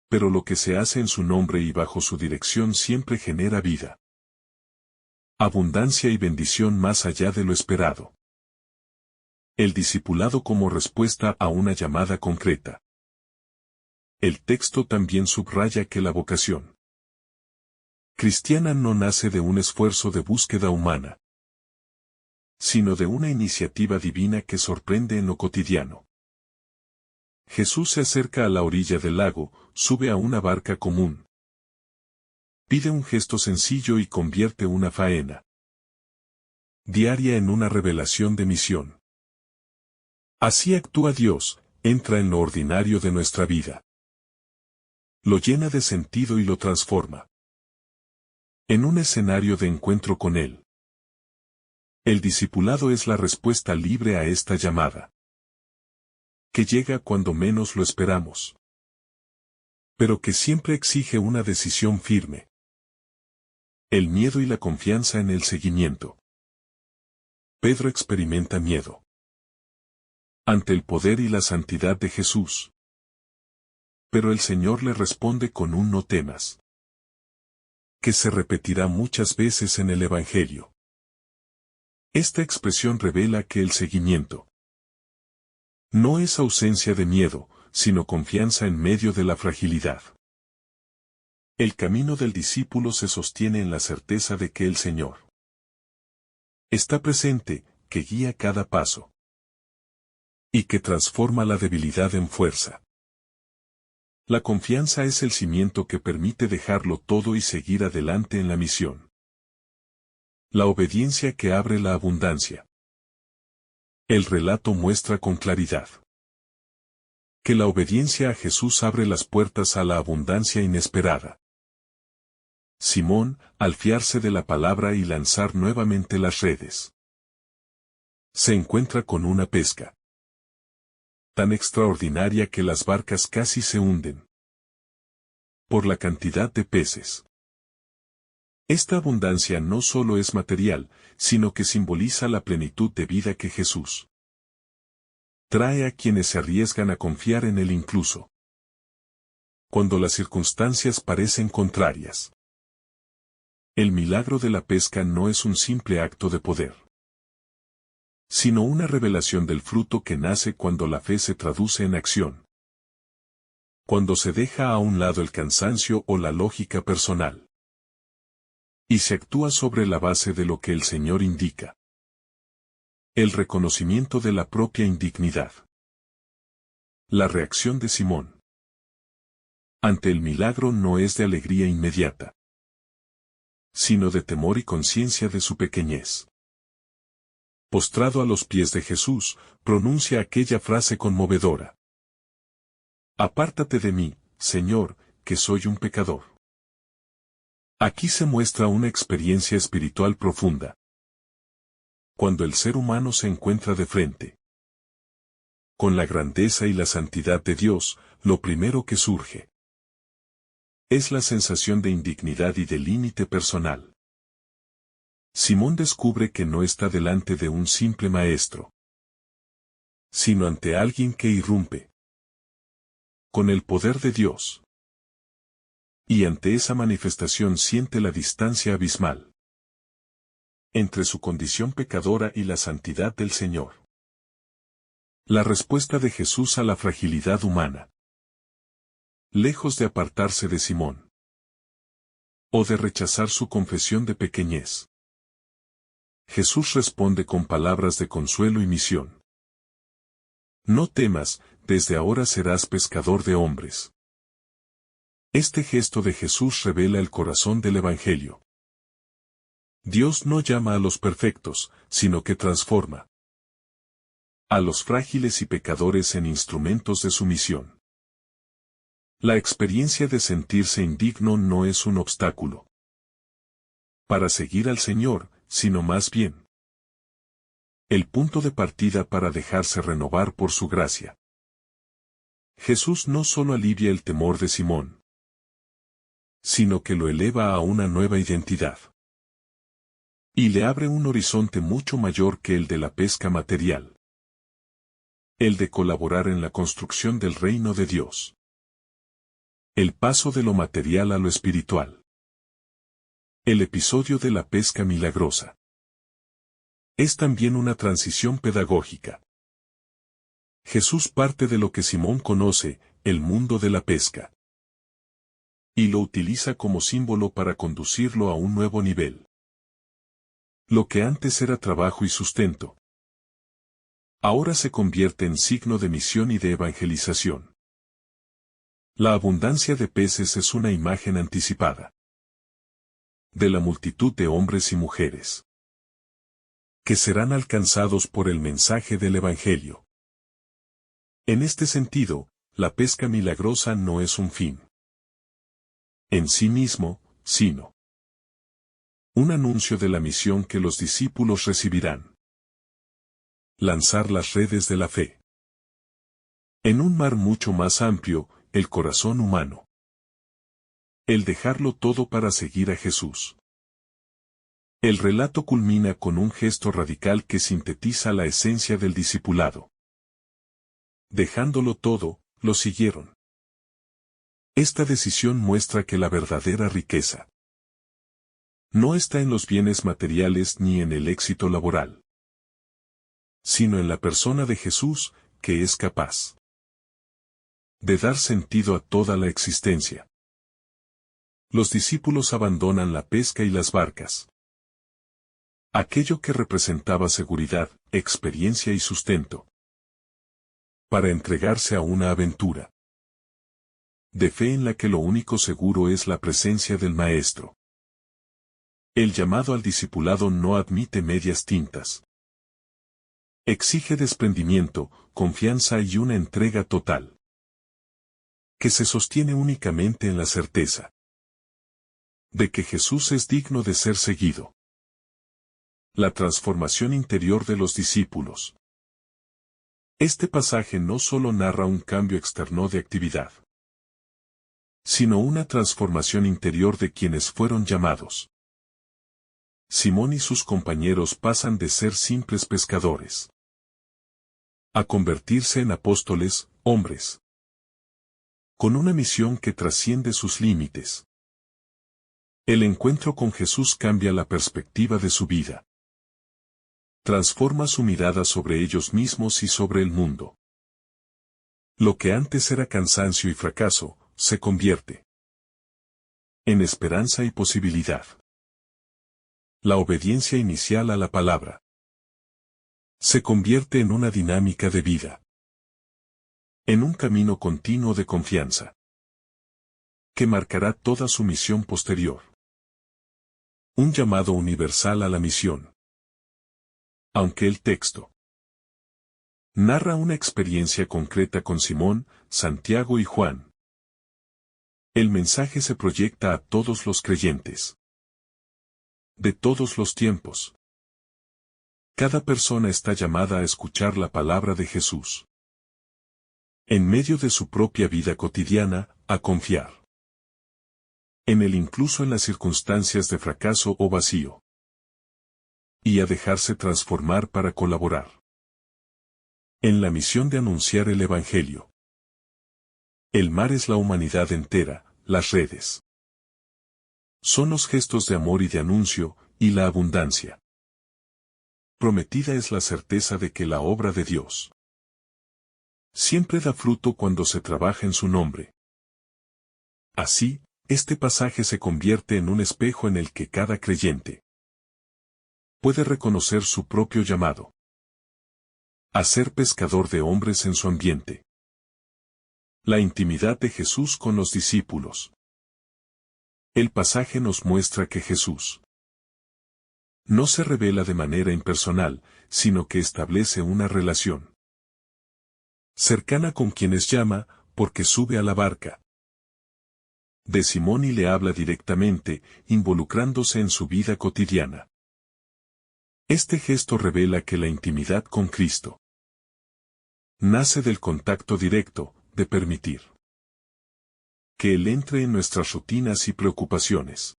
Pero lo que se hace en su nombre y bajo su dirección siempre genera vida, abundancia y bendición más allá de lo esperado. El discipulado como respuesta a una llamada concreta. El texto también subraya que la vocación cristiana no nace de un esfuerzo de búsqueda humana, sino de una iniciativa divina que sorprende en lo cotidiano. Jesús se acerca a la orilla del lago, sube a una barca común, pide un gesto sencillo y convierte una faena diaria en una revelación de misión. Así actúa Dios, entra en lo ordinario de nuestra vida, lo llena de sentido y lo transforma en un escenario de encuentro con Él. El discipulado es la respuesta libre a esta llamada, que llega cuando menos lo esperamos, pero que siempre exige una decisión firme. El miedo y la confianza en el seguimiento. Pedro experimenta miedo ante el poder y la santidad de Jesús. Pero el Señor le responde con un no temas, que se repetirá muchas veces en el Evangelio. Esta expresión revela que el seguimiento no es ausencia de miedo, sino confianza en medio de la fragilidad. El camino del discípulo se sostiene en la certeza de que el Señor está presente, que guía cada paso y que transforma la debilidad en fuerza. La confianza es el cimiento que permite dejarlo todo y seguir adelante en la misión. La obediencia que abre la abundancia. El relato muestra con claridad que la obediencia a Jesús abre las puertas a la abundancia inesperada. Simón, al fiarse de la palabra y lanzar nuevamente las redes, se encuentra con una pesca tan extraordinaria que las barcas casi se hunden por la cantidad de peces. Esta abundancia no solo es material, sino que simboliza la plenitud de vida que Jesús trae a quienes se arriesgan a confiar en Él incluso cuando las circunstancias parecen contrarias. El milagro de la pesca no es un simple acto de poder, sino una revelación del fruto que nace cuando la fe se traduce en acción. Cuando se deja a un lado el cansancio o la lógica personal y se actúa sobre la base de lo que el Señor indica. El reconocimiento de la propia indignidad. La reacción de Simón ante el milagro no es de alegría inmediata, sino de temor y conciencia de su pequeñez. Postrado a los pies de Jesús, pronuncia aquella frase conmovedora: Apártate de mí, Señor, que soy un pecador. Aquí se muestra una experiencia espiritual profunda. Cuando el ser humano se encuentra de frente con la grandeza y la santidad de Dios, lo primero que surge es la sensación de indignidad y de límite personal. Simón descubre que no está delante de un simple maestro, sino ante alguien que irrumpe con el poder de Dios. Y ante esa manifestación siente la distancia abismal entre su condición pecadora y la santidad del Señor. La respuesta de Jesús a la fragilidad humana. Lejos de apartarse de Simón o de rechazar su confesión de pequeñez, Jesús responde con palabras de consuelo y misión. No temas, desde ahora serás pescador de hombres. Este gesto de Jesús revela el corazón del Evangelio. Dios no llama a los perfectos, sino que transforma a los frágiles y pecadores en instrumentos de su misión. La experiencia de sentirse indigno no es un obstáculo para seguir al Señor, sino más bien el punto de partida para dejarse renovar por su gracia. Jesús no solo alivia el temor de Simón, sino que lo eleva a una nueva identidad. Y le abre un horizonte mucho mayor que el de la pesca material. El de colaborar en la construcción del reino de Dios. El paso de lo material a lo espiritual. El episodio de la pesca milagrosa. Es también una transición pedagógica. Jesús parte de lo que Simón conoce, el mundo de la pesca, y lo utiliza como símbolo para conducirlo a un nuevo nivel. Lo que antes era trabajo y sustento, ahora se convierte en signo de misión y de evangelización. La abundancia de peces es una imagen anticipada de la multitud de hombres y mujeres que serán alcanzados por el mensaje del Evangelio. En este sentido, la pesca milagrosa no es un fin en sí mismo, sino un anuncio de la misión que los discípulos recibirán. Lanzar las redes de la fe en un mar mucho más amplio, el corazón humano. El dejarlo todo para seguir a Jesús. El relato culmina con un gesto radical que sintetiza la esencia del discipulado. Dejándolo todo, lo siguieron. Esta decisión muestra que la verdadera riqueza no está en los bienes materiales ni en el éxito laboral, sino en la persona de Jesús, que es capaz de dar sentido a toda la existencia. Los discípulos abandonan la pesca y las barcas. Aquello que representaba seguridad, experiencia y sustento, para entregarse a una aventura de fe en la que lo único seguro es la presencia del Maestro. El llamado al discipulado no admite medias tintas. Exige desprendimiento, confianza y una entrega total, que se sostiene únicamente en la certeza de que Jesús es digno de ser seguido. La transformación interior de los discípulos. Este pasaje no solo narra un cambio externo de actividad, sino una transformación interior de quienes fueron llamados. Simón y sus compañeros pasan de ser simples pescadores a convertirse en apóstoles, hombres con una misión que trasciende sus límites. El encuentro con Jesús cambia la perspectiva de su vida. Transforma su mirada sobre ellos mismos y sobre el mundo. Lo que antes era cansancio y fracaso, se convierte en esperanza y posibilidad. La obediencia inicial a la palabra se convierte en una dinámica de vida, en un camino continuo de confianza, que marcará toda su misión posterior. Un llamado universal a la misión. Aunque el texto narra una experiencia concreta con Simón, Santiago y Juan, el mensaje se proyecta a todos los creyentes, de todos los tiempos. Cada persona está llamada a escuchar la palabra de Jesús. En medio de su propia vida cotidiana, a confiar en él incluso en las circunstancias de fracaso o vacío. Y a dejarse transformar para colaborar en la misión de anunciar el Evangelio. El mar es la humanidad entera, las redes son los gestos de amor y de anuncio, y la abundancia prometida es la certeza de que la obra de Dios siempre da fruto cuando se trabaja en su nombre. Así, este pasaje se convierte en un espejo en el que cada creyente puede reconocer su propio llamado a ser pescador de hombres en su ambiente. La intimidad de Jesús con los discípulos. El pasaje nos muestra que Jesús no se revela de manera impersonal, sino que establece una relación cercana con quienes llama, porque sube a la barca de Simón y le habla directamente, involucrándose en su vida cotidiana. Este gesto revela que la intimidad con Cristo nace del contacto directo, de permitir que Él entre en nuestras rutinas y preocupaciones,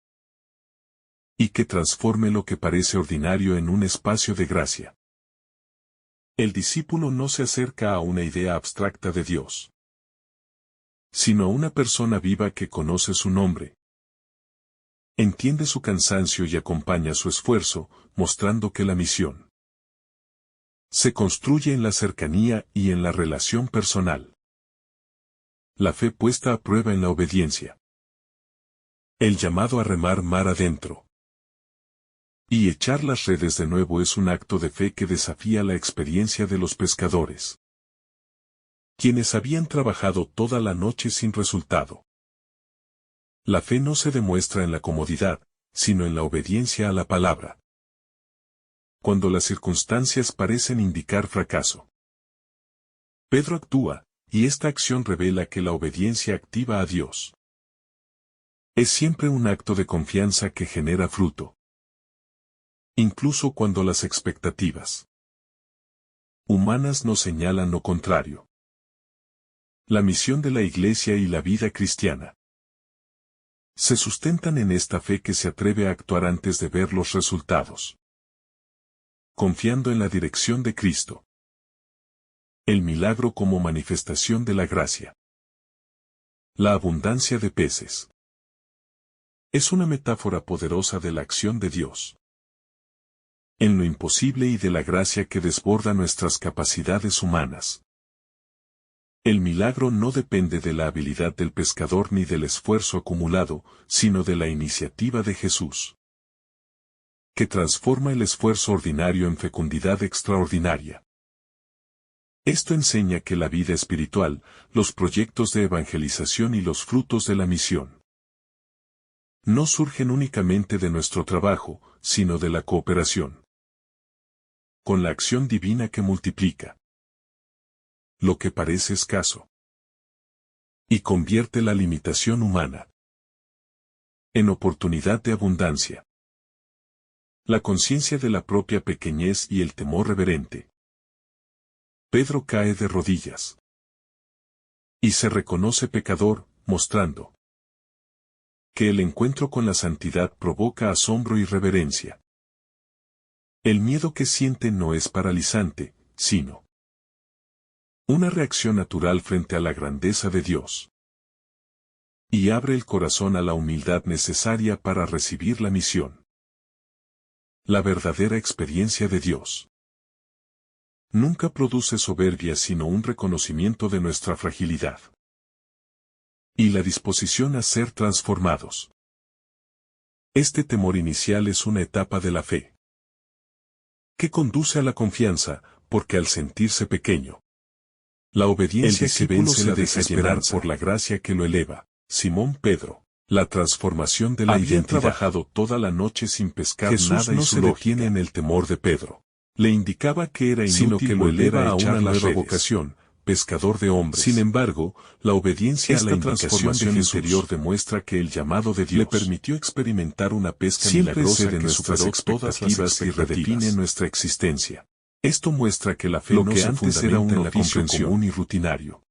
y que transforme lo que parece ordinario en un espacio de gracia. El discípulo no se acerca a una idea abstracta de Dios, sino a una persona viva que conoce su nombre, entiende su cansancio y acompaña su esfuerzo, mostrando que la misión se construye en la cercanía y en la relación personal. La fe puesta a prueba en la obediencia. El llamado a remar mar adentro y echar las redes de nuevo es un acto de fe que desafía la experiencia de los pescadores, quienes habían trabajado toda la noche sin resultado. La fe no se demuestra en la comodidad, sino en la obediencia a la palabra. Cuando las circunstancias parecen indicar fracaso, Pedro actúa, y esta acción revela que la obediencia activa a Dios es siempre un acto de confianza que genera fruto, incluso cuando las expectativas humanas nos señalan lo contrario. La misión de la Iglesia y la vida cristiana se sustentan en esta fe que se atreve a actuar antes de ver los resultados, confiando en la dirección de Cristo. El milagro como manifestación de la gracia. La abundancia de peces es una metáfora poderosa de la acción de Dios en lo imposible y de la gracia que desborda nuestras capacidades humanas. El milagro no depende de la habilidad del pescador ni del esfuerzo acumulado, sino de la iniciativa de Jesús, que transforma el esfuerzo ordinario en fecundidad extraordinaria. Esto enseña que la vida espiritual, los proyectos de evangelización y los frutos de la misión no surgen únicamente de nuestro trabajo, sino de la cooperación con la acción divina que multiplica lo que parece escaso y convierte la limitación humana en oportunidad de abundancia. La conciencia de la propia pequeñez y el temor reverente. Pedro cae de rodillas y se reconoce pecador, mostrando que el encuentro con la santidad provoca asombro y reverencia. El miedo que siente no es paralizante, sino una reacción natural frente a la grandeza de Dios. Y abre el corazón a la humildad necesaria para recibir la misión. La verdadera experiencia de Dios nunca produce soberbia sino un reconocimiento de nuestra fragilidad y la disposición a ser transformados. Este temor inicial es una etapa de la fe que conduce a la confianza, porque al sentirse pequeño, la obediencia que vence la desesperanza por la gracia que lo eleva. Simón Pedro. La transformación de la identidad. Había trabajado toda la noche sin pescar nada y no se detiene en el temor de Pedro. Le indicaba que era inútil, sino que lo eleva a una nueva vocación, pescador de hombres. Sin embargo, la obediencia a la transformación interior demuestra que el llamado de Dios le permitió experimentar una pesca milagrosa que superó todas las expectativas y redefine nuestra existencia. Esto muestra que la fe no se fundamenta en la comprensión común y rutinario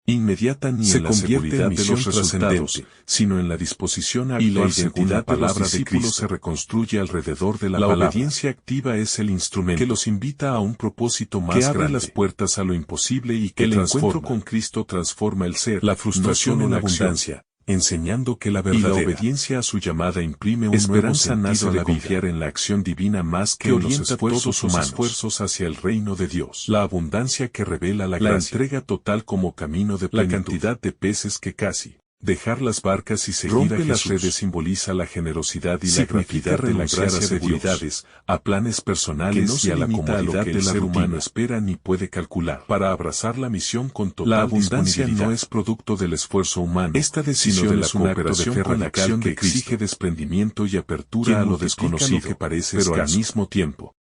inmediata ni en la seguridad de los resultados, sino en la disposición a actuar. Y la identidad de los discípulos se reconstruye alrededor de la palabra. La obediencia activa es el instrumento que los invita a un propósito más grande, que abre las puertas a lo imposible y que el encuentro con Cristo transforma el ser, la frustración en abundancia, enseñando que la verdadera obediencia a su llamada imprime un esperanza nuevo sentido de confiar en la acción divina más que orienta todos sus esfuerzos hacia el reino de Dios. La abundancia que revela la gracia, entrega total como camino de plenitud. La cantidad de peces que casi dejar las barcas y seguir a Jesús. Las redes simboliza la generosidad y la gratuidad de la gracia de Dios, a planes personales no y a la comodidad del ser humano espera ni puede calcular. Para abrazar la misión con total la abundancia no es producto del esfuerzo humano. Esta decisión es un acto de fe radical que exige desprendimiento y apertura a lo desconocido que parece pero al mismo tiempo.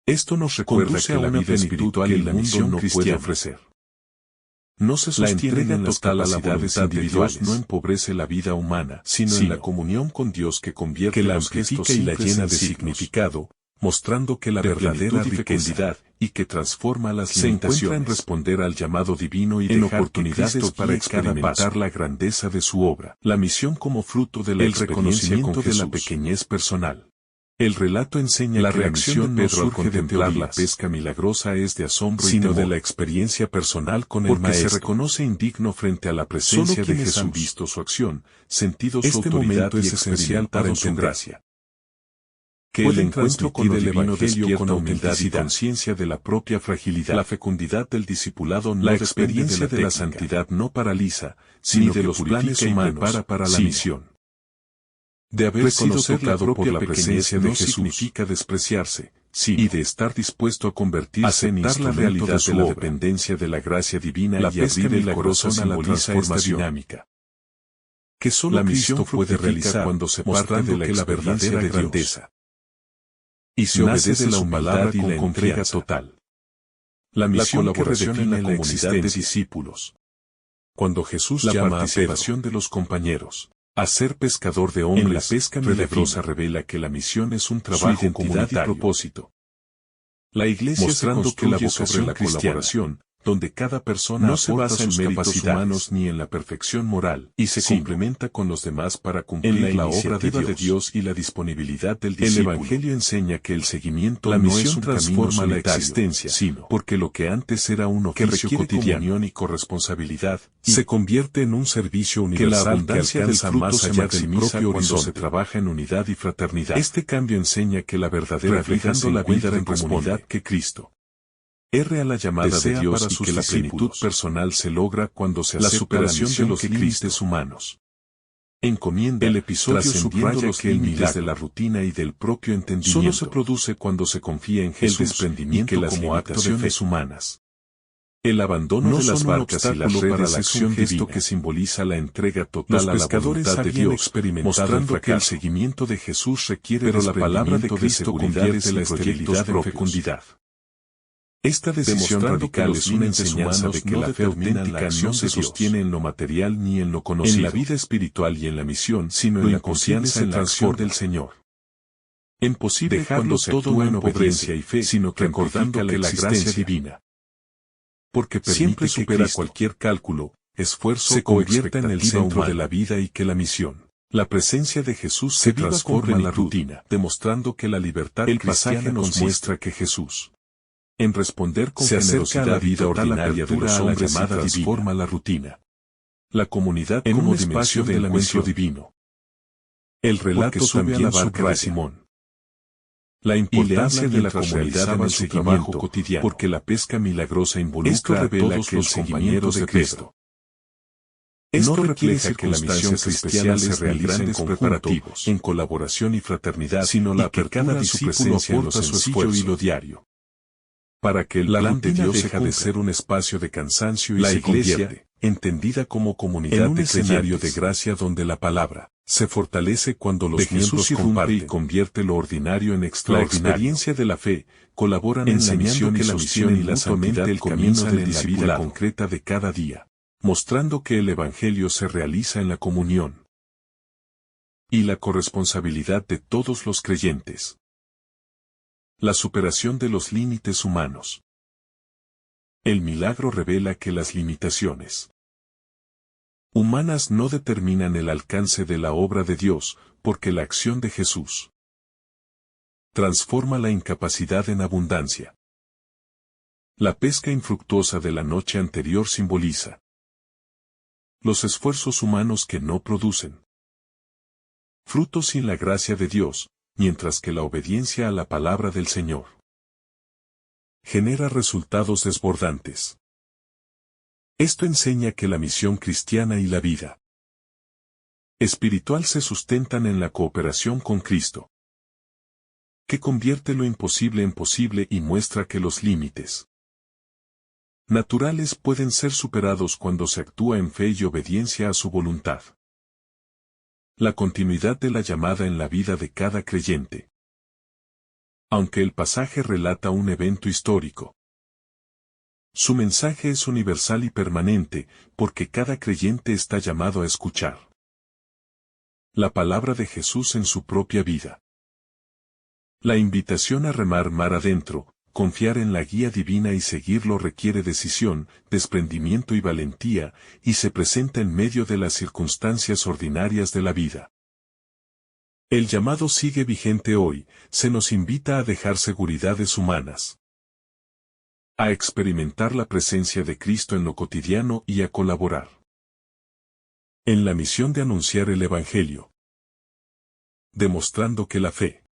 Esto nos recuerda que la vida espiritual y la misión no puede ofrecer. No se sostiene en las capacidades individuales, no empobrece la vida humana, sino en la comunión con Dios que convierte los gestos y la llena de significado, mostrando que la verdadera riqueza y que transforma las limitaciones se encuentra en responder al llamado divino y en oportunidades para experimentar la grandeza de su obra. La misión como fruto de la reconocimiento de la pequeñez personal. El relato enseña la reacción de Pedro al contemplar la pesca milagrosa es de asombro sino de la experiencia personal con el maestro. Se reconoce indigno frente a la presencia de Jesús. Han visto su acción, sentido su autoridad y es esencial para su gracia. Que el encuentro con el Evangelio con humildad y conciencia de la propia fragilidad. La fecundidad del discipulado no la experiencia de la santidad no paraliza, sino de los planes humanos para la misión. De haber sido tocado por la presencia de Jesús significa despreciarse, y de estar dispuesto a convertirse en la realidad de la dependencia de la gracia divina y abrir el corazón a la transformación dinámica que solo la misión puede realizar cuando se parte de la verdadera grandeza y se obedece la humildad y la entrega total. La misión que redefine la comunidad de discípulos. Cuando Jesús llama a Pedro de los compañeros a ser pescador de hombres, en la pesca milagrosa revela que la misión es un trabajo comunitario y propósito. La Iglesia mostrando que la vocación sobre la colaboración, donde cada persona no se basa en méritos humanos ni en la perfección moral, y se complementa con los demás para cumplir la obra de Dios y la disponibilidad del discípulo. El Evangelio enseña que el seguimiento la misión no es un transforma la existencia, sino porque lo que antes era un oficio cotidiano y corresponsabilidad, se convierte en un servicio universal que la abundancia del fruto más allá del propio cuando se trabaja en unidad y fraternidad. Este cambio enseña que la verdadera reflejando la vida en comunidad que Cristo A la llamada de Dios para y que la plenitud personal se logra cuando se acepta la superación de los límites humanos. Encomienda el episodio subraya que el milagro de la rutina y del propio entendimiento solo se produce cuando se confía en Jesús, el desprendimiento y que como acciones humanas. El abandono de las barcas y las redes para la acción es un gesto que simboliza la entrega total a la voluntad de Dios, mostrando que el seguimiento de Jesús requiere pero la palabra de Cristo convierte la esterilidad en fecundidad. Esta decisión radical es una enseñanza de que la fe auténtica no se sostiene en lo material ni en lo conocido, en la vida espiritual y en la misión, sino en la confianza en la acción del Señor. Imposible dejarlo todo en obediencia y fe, sino que recordando que la gracia divina, porque siempre supera cualquier cálculo, esfuerzo se convierta en el centro de la vida y que la misión, la presencia de Jesús se transforma en la rutina, demostrando que la libertad cristiana nos muestra que Jesús, en responder con generosidad a la vida ordinaria de los hombres y transforma la rutina, la comunidad en como dimensión de la misión divino. El relato también la barca de Simón. La importancia de la comunidad en su trabajo cotidiano, porque la pesca milagrosa involucra a todos los compañeros de Cristo. Esto refleja que la misión cristiana se realiza en preparativos, en colaboración y fraternidad, sino la apertura de su presencia en lo sencillo y lo diario. Para que el plan de Dios deja de ser un espacio de cansancio y la iglesia, entendida como comunidad en un escenario de gracia donde la palabra se fortalece cuando los miembros comparten y convierte lo ordinario en extraordinario. La experiencia de la fe colaboran en la misión que la misión y la santidad el camino de la vida concreta de cada día, mostrando que el evangelio se realiza en la comunión y la corresponsabilidad de todos los creyentes. La superación de los límites humanos. El milagro revela que las limitaciones humanas no determinan el alcance de la obra de Dios, porque la acción de Jesús transforma la incapacidad en abundancia. La pesca infructuosa de la noche anterior simboliza los esfuerzos humanos que no producen frutos sin la gracia de Dios, mientras que la obediencia a la palabra del Señor genera resultados desbordantes. Esto enseña que la misión cristiana y la vida espiritual se sustentan en la cooperación con Cristo, que convierte lo imposible en posible y muestra que los límites naturales pueden ser superados cuando se actúa en fe y obediencia a su voluntad. La continuidad de la llamada en la vida de cada creyente. Aunque el pasaje relata un evento histórico, su mensaje es universal y permanente, porque cada creyente está llamado a escuchar la palabra de Jesús en su propia vida. La invitación a remar mar adentro, confiar en la guía divina y seguirlo requiere decisión, desprendimiento y valentía, y se presenta en medio de las circunstancias ordinarias de la vida. El llamado sigue vigente hoy, se nos invita a dejar seguridades humanas, a experimentar la presencia de Cristo en lo cotidiano y a colaborar en la misión de anunciar el Evangelio, demostrando que la fe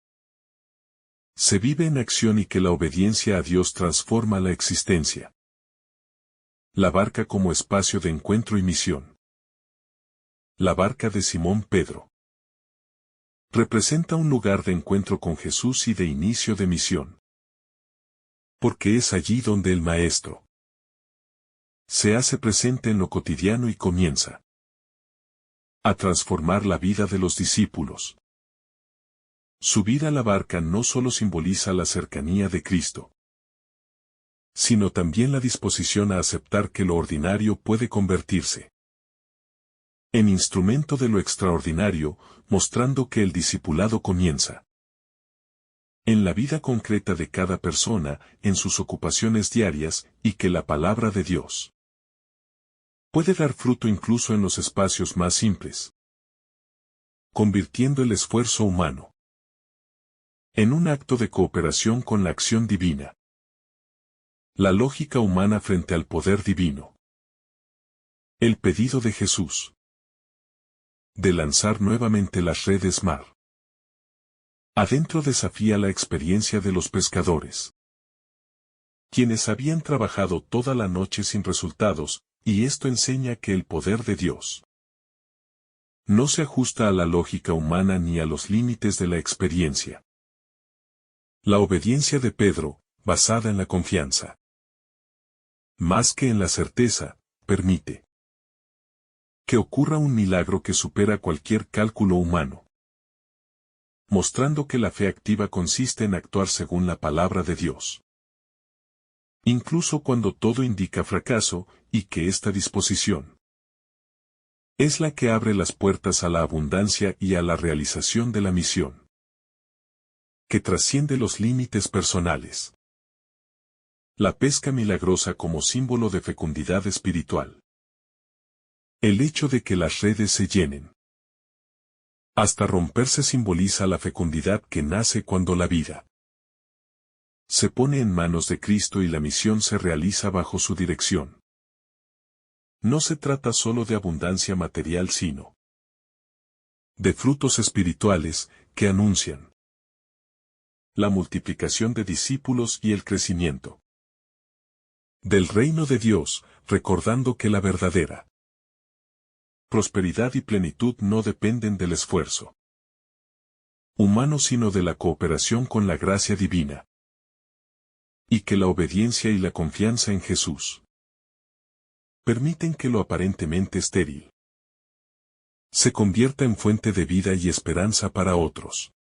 se vive en acción y que la obediencia a Dios transforma la existencia. La barca como espacio de encuentro y misión. La barca de Simón Pedro representa un lugar de encuentro con Jesús y de inicio de misión, porque es allí donde el Maestro se hace presente en lo cotidiano y comienza a transformar la vida de los discípulos. Subir a la barca no solo simboliza la cercanía de Cristo, sino también la disposición a aceptar que lo ordinario puede convertirse en instrumento de lo extraordinario, mostrando que el discipulado comienza en la vida concreta de cada persona, en sus ocupaciones diarias, y que la palabra de Dios puede dar fruto incluso en los espacios más simples, convirtiendo el esfuerzo humano en un acto de cooperación con la acción divina. La lógica humana frente al poder divino. El pedido de Jesús de lanzar nuevamente las redes mar adentro desafía la experiencia de los pescadores, quienes habían trabajado toda la noche sin resultados, y esto enseña que el poder de Dios no se ajusta a la lógica humana ni a los límites de la experiencia. La obediencia de Pedro, basada en la confianza, más que en la certeza, permite que ocurra un milagro que supera cualquier cálculo humano, mostrando que la fe activa consiste en actuar según la palabra de Dios, incluso cuando todo indica fracaso, y que esta disposición es la que abre las puertas a la abundancia y a la realización de la misión, que trasciende los límites personales. La pesca milagrosa como símbolo de fecundidad espiritual. El hecho de que las redes se llenen hasta romperse simboliza la fecundidad que nace cuando la vida se pone en manos de Cristo y la misión se realiza bajo su dirección. No se trata solo de abundancia material sino de frutos espirituales que anuncian la multiplicación de discípulos y el crecimiento del reino de Dios, recordando que la verdadera prosperidad y plenitud no dependen del esfuerzo humano sino de la cooperación con la gracia divina, y que la obediencia y la confianza en Jesús permiten que lo aparentemente estéril se convierta en fuente de vida y esperanza para otros.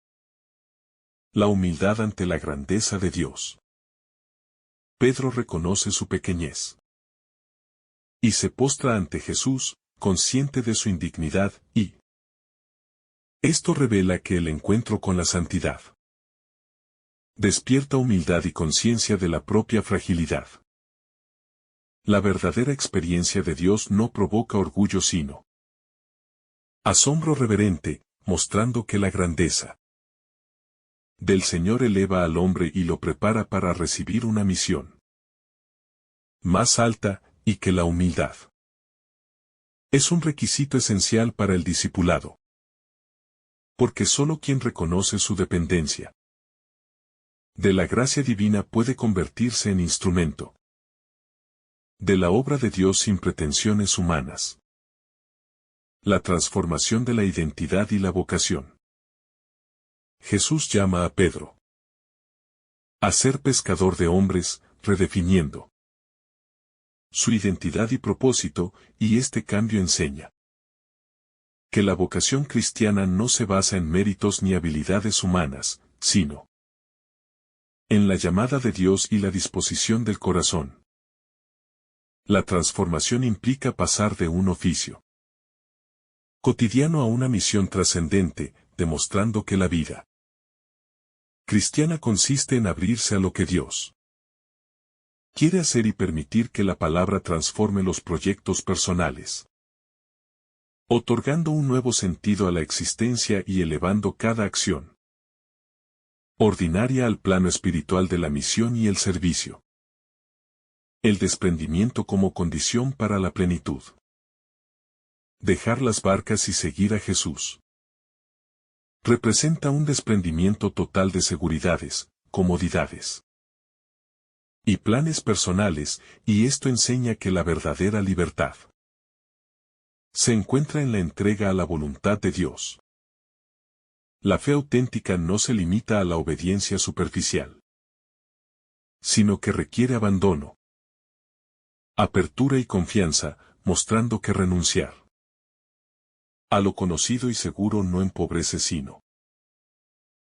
La humildad ante la grandeza de Dios. Pedro reconoce su pequeñez y se postra ante Jesús, consciente de su indignidad, y esto revela que el encuentro con la santidad despierta humildad y conciencia de la propia fragilidad. La verdadera experiencia de Dios no provoca orgullo sino asombro reverente, mostrando que la grandeza del Señor eleva al hombre y lo prepara para recibir una misión más alta, y que la humildad es un requisito esencial para el discipulado. Porque solo quien reconoce su dependencia de la gracia divina puede convertirse en instrumento de la obra de Dios sin pretensiones humanas. La transformación de la identidad y la vocación. Jesús llama a Pedro a ser pescador de hombres, redefiniendo su identidad y propósito, y este cambio enseña que la vocación cristiana no se basa en méritos ni habilidades humanas, sino en la llamada de Dios y la disposición del corazón. La transformación implica pasar de un oficio cotidiano a una misión trascendente, demostrando que la vida cristiana consiste en abrirse a lo que Dios quiere hacer y permitir que la palabra transforme los proyectos personales, otorgando un nuevo sentido a la existencia y elevando cada acción ordinaria al plano espiritual de la misión y el servicio. El desprendimiento como condición para la plenitud. Dejar las barcas y seguir a Jesús. Representa un desprendimiento total de seguridades, comodidades y planes personales, y esto enseña que la verdadera libertad se encuentra en la entrega a la voluntad de Dios. La fe auténtica no se limita a la obediencia superficial, sino que requiere abandono, apertura y confianza, mostrando que renunciar a lo conocido y seguro no empobrece sino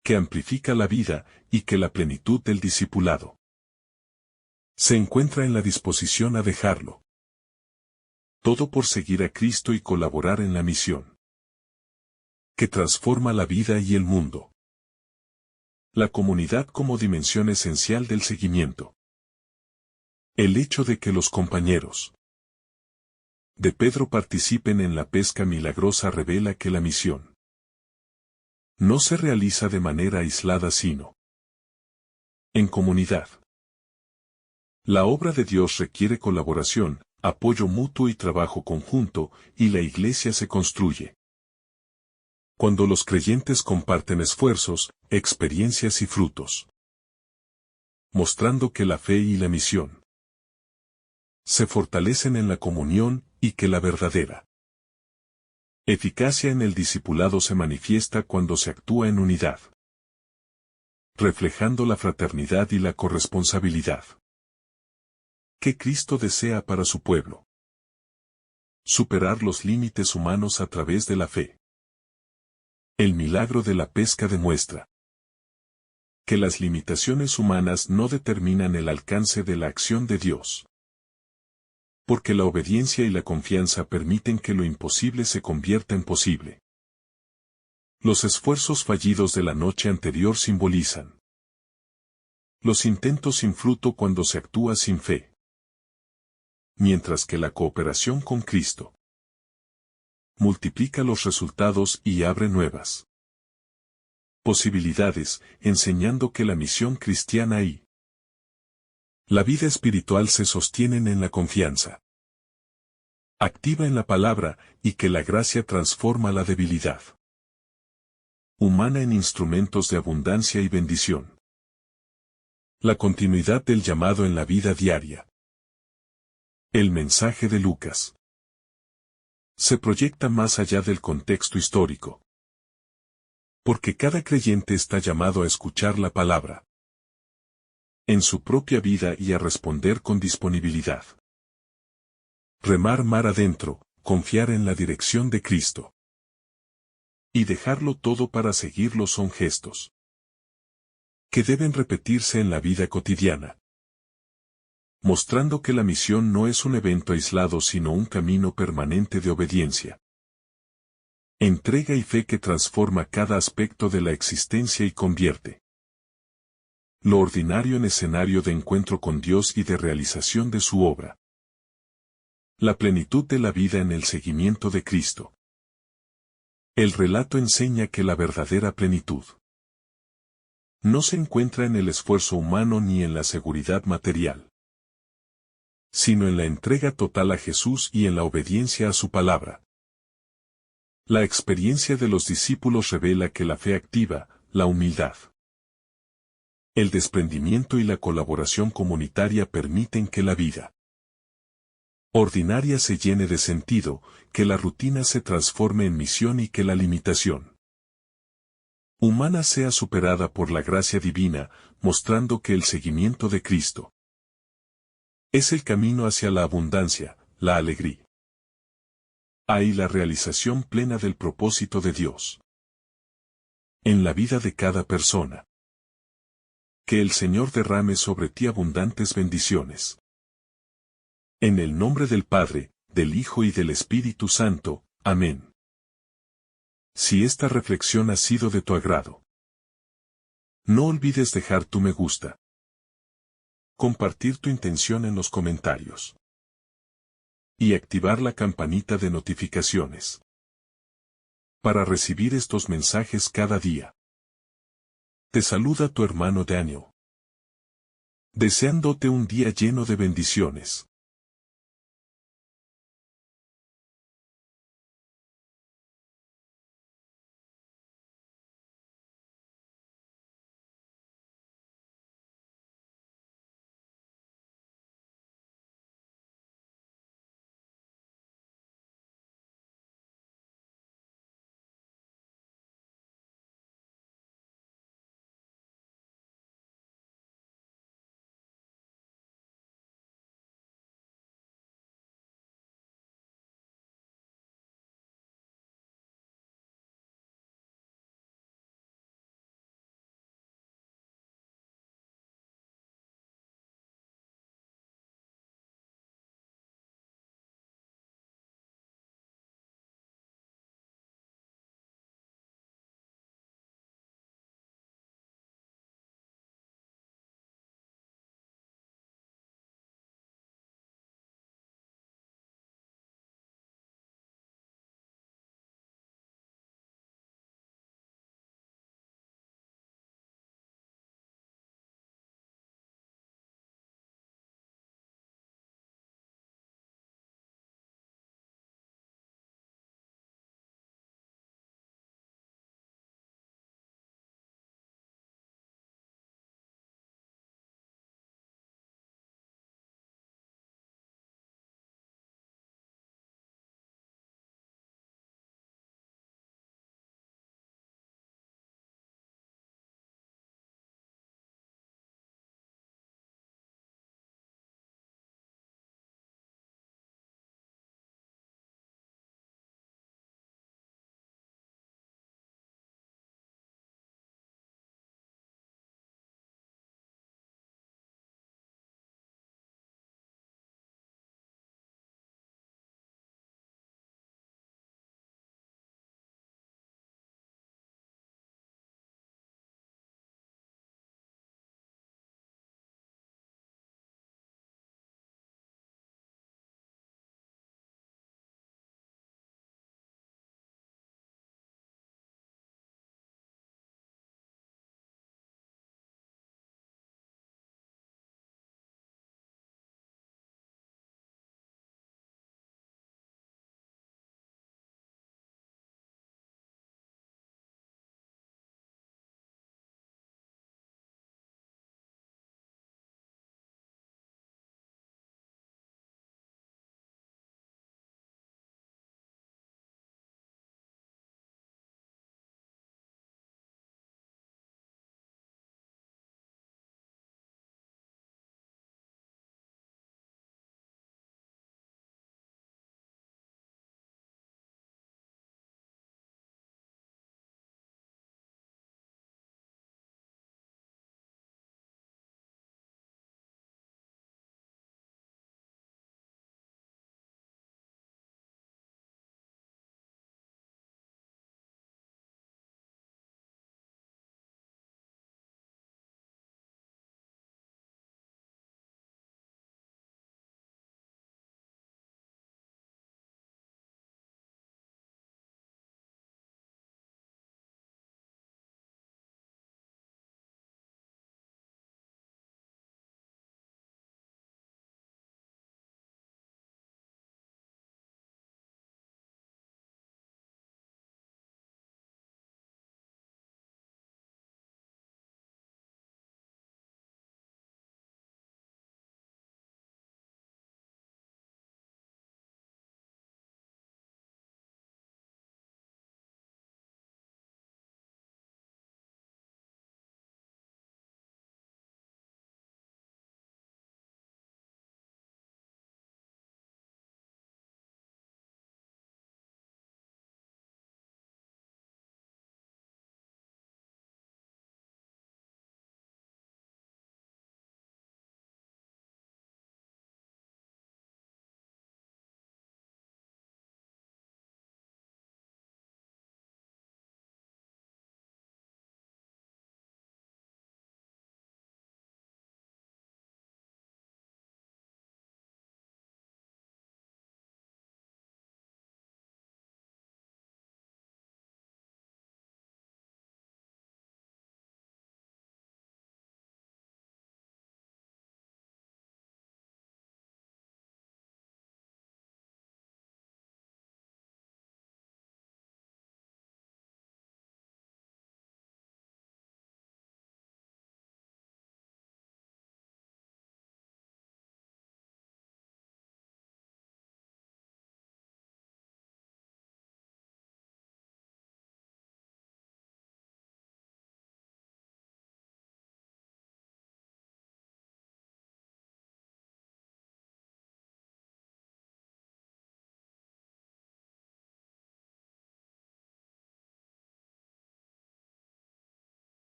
que amplifica la vida, y que la plenitud del discipulado se encuentra en la disposición a dejarlo todo por seguir a Cristo y colaborar en la misión que transforma la vida y el mundo. La comunidad como dimensión esencial del seguimiento. El hecho de que los compañeros de Pedro participen en la pesca milagrosa revela que la misión no se realiza de manera aislada sino en comunidad. La obra de Dios requiere colaboración, apoyo mutuo y trabajo conjunto, y la iglesia se construye cuando los creyentes comparten esfuerzos, experiencias y frutos, mostrando que la fe y la misión se fortalecen en la comunión y que la verdadera eficacia en el discipulado se manifiesta cuando se actúa en unidad, reflejando la fraternidad y la corresponsabilidad que Cristo desea para su pueblo. Superar los límites humanos a través de la fe. El milagro de la pesca demuestra que las limitaciones humanas no determinan el alcance de la acción de Dios, porque la obediencia y la confianza permiten que lo imposible se convierta en posible. Los esfuerzos fallidos de la noche anterior simbolizan los intentos sin fruto cuando se actúa sin fe, mientras que la cooperación con Cristo multiplica los resultados y abre nuevas posibilidades, enseñando que la misión cristiana y la vida espiritual se sostienen en la confianza activa en la palabra y que la gracia transforma la debilidad humana en instrumentos de abundancia y bendición. La continuidad del llamado en la vida diaria. El mensaje de Lucas se proyecta más allá del contexto histórico, porque cada creyente está llamado a escuchar la palabra en su propia vida y a responder con disponibilidad. Remar mar adentro, confiar en la dirección de Cristo y dejarlo todo para seguirlo son gestos que deben repetirse en la vida cotidiana, mostrando que la misión no es un evento aislado sino un camino permanente de obediencia, entrega y fe que transforma cada aspecto de la existencia y convierte lo ordinario en escenario de encuentro con Dios y de realización de su obra. La plenitud de la vida en el seguimiento de Cristo. El relato enseña que la verdadera plenitud no se encuentra en el esfuerzo humano ni en la seguridad material, sino en la entrega total a Jesús y en la obediencia a su palabra. La experiencia de los discípulos revela que la fe activa, la humildad, el desprendimiento y la colaboración comunitaria permiten que la vida ordinaria se llene de sentido, que la rutina se transforme en misión y que la limitación humana sea superada por la gracia divina, mostrando que el seguimiento de Cristo es el camino hacia la abundancia, la alegría y la realización plena del propósito de Dios en la vida de cada persona. Que el Señor derrame sobre ti abundantes bendiciones. En el nombre del Padre, del Hijo y del Espíritu Santo. Amén. Si esta reflexión ha sido de tu agrado, no olvides dejar tu me gusta, compartir tu intención en los comentarios y activar la campanita de notificaciones para recibir estos mensajes cada día. Te saluda tu hermano Daniel, deseándote un día lleno de bendiciones.